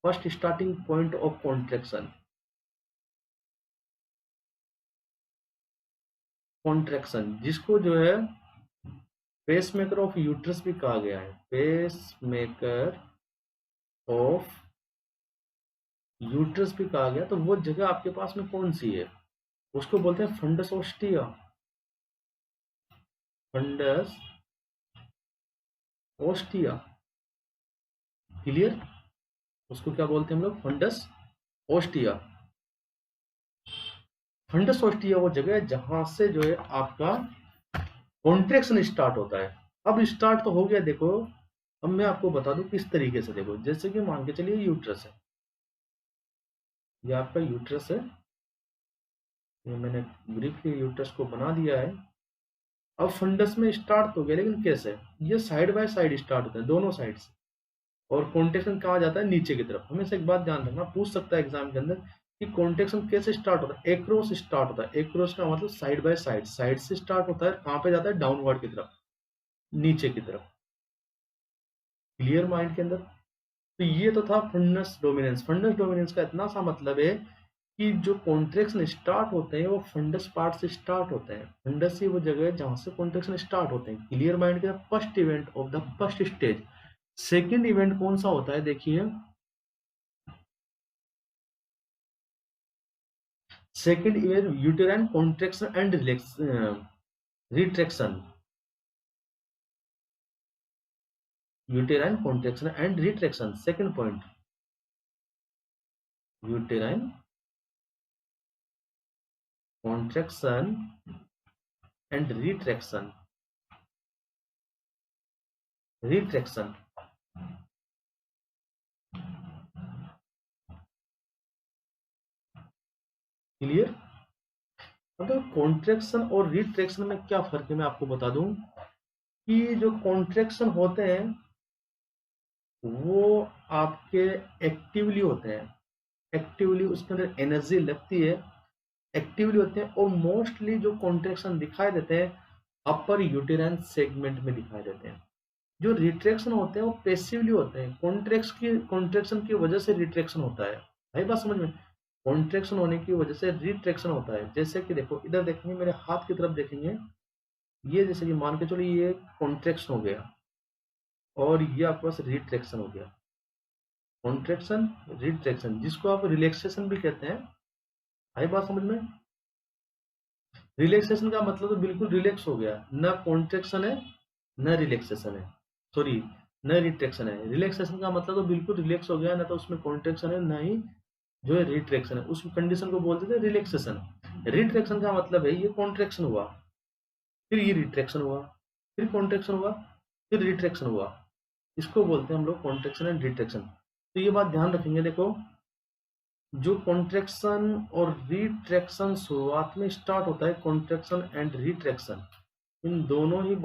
first starting point of contraction, contraction जिसको जो है पेसमेकर ऑफ यूट्रस भी कहा गया है, पेसमेकर ऑफ यूट्रस भी कहा गया, तो वो जगह आपके पास में कौन सी है, उसको बोलते हैं fundus ostia, fundus ostia. Clear, उसको क्या बोलते हैं हम लोग, फंडस ओस्टिया। फंडस ओस्टिया वो जगह है जहां से जो है आपका कॉन्ट्रेक्शन स्टार्ट होता है। अब स्टार्ट तो हो गया, देखो अब मैं आपको बता दूं किस तरीके से। देखो जैसे कि मान के चलिए यूट्रस है, ये आपका यूट्रस है, ये मैंने ब्रीफली यूट्रस को बना दिया है। अब फंडस में स्टार्ट तो हो गया, लेकिन कैसे, ये साइड बाय साइड स्टार्ट होता है दोनों साइड से, और कॉन्ट्रेक्शन कहा जाता है नीचे की तरफ। हमेशा एक बात ध्यान रखना, पूछ सकता है एग्जाम के अंदर कि कॉन्ट्रेक्शन कैसे स्टार्ट होता है, एक्रॉस स्टार्ट होता है। एक्रॉस का मतलब साइड बाय साइड, साइड से स्टार्ट होता है, कहां पे जाता है, डाउनवर्ड की तरफ, नीचे की तरफ। क्लियर माइंड के अंदर। तो ये तो था फंडस डोमिनेंस। फंडस डोमिनेंस का इतना सा मतलब है कि जो कॉन्ट्रेक्शन स्टार्ट होते हैं वो फंडस पार्ट से स्टार्ट होते हैं। फंडस ही वो जगह है जहां से कॉन्ट्रेक्शन स्टार्ट होते हैं। क्लियर माइंड के first event of the first stage. Second event कौन सा होता है, देखिए second event uterine contraction and retraction, uterine contraction and retraction. Second point, uterine contraction and retraction, retraction. Clear. मतलब कॉन्ट्रैक्शन और रिट्रैक्शन में क्या फर्क है, मैं आपको बता दूं कि जो कॉन्ट्रैक्शन होते हैं वो आपके एक्टिवली होते हैं, एक्टिवली उसके अंदर एनर्जी लगती है, एक्टिवली होते हैं, और मोस्टली जो कॉन्ट्रैक्शन दिखाई देते हैं अपर यूटेराइन सेगमेंट में दिखाई देते हैं। जो रिट्रैक्शन होते हैं वो पैसिवली होते हैं, कॉन्ट्रैक्शन की वजह से रिट्रैक्शन होता है। भाई बात समझ में, कॉन्ट्रैक्शन होने की वजह से रिट्रैक्शन होता है। जैसे कि देखो इधर देखेंगे, मेरे हाथ की तरफ देखेंगे, ये जैसे कि मान के चलो ये कॉन्ट्रैक्शन हो गया और ये आपके पास रिट्रैक्शन हो गया। कॉन्ट्रैक्शन रिट्रैक्शन जिसको आप रिलैक्सेशन भी कहते हैं। आई बात समझ में। रिलैक्सेशन का मतलब तो बिल्कुल रिलैक्स हो गया, न कॉन्ट्रैक्शन है न रिलैक्सेशन है, सॉरी न रिट्रैक्शन है। रिलैक्सेशन का मतलब तो बिल्कुल रिलैक्स हो गया, ना तो उसमें कॉन्ट्रैक्शन है ना ही जो है रिट्रैक्शन है। उस कंडीशन को बोलते थे रिलैक्सेशन। रिट्रैक्शन का मतलब है ये कॉन्ट्रैक्शन हुआ, फिर ये रिट्रैक्शन हुआ, फिर कॉन्ट्रैक्शन हुआ, फिर रिट्रैक्शन हुआ। इसको बोलते हैं हम लोग कॉन्ट्रैक्शन एंड रिट्रैक्शन। तो ये बात ध्यान रखेंगे, देखो जो कॉन्ट्रैक्शन और रिट्रैक्शन शुरुआत में स्टार्ट होता है, कॉन्ट्रैक्शन एंड रिट्रैक्शन इन दोनों ही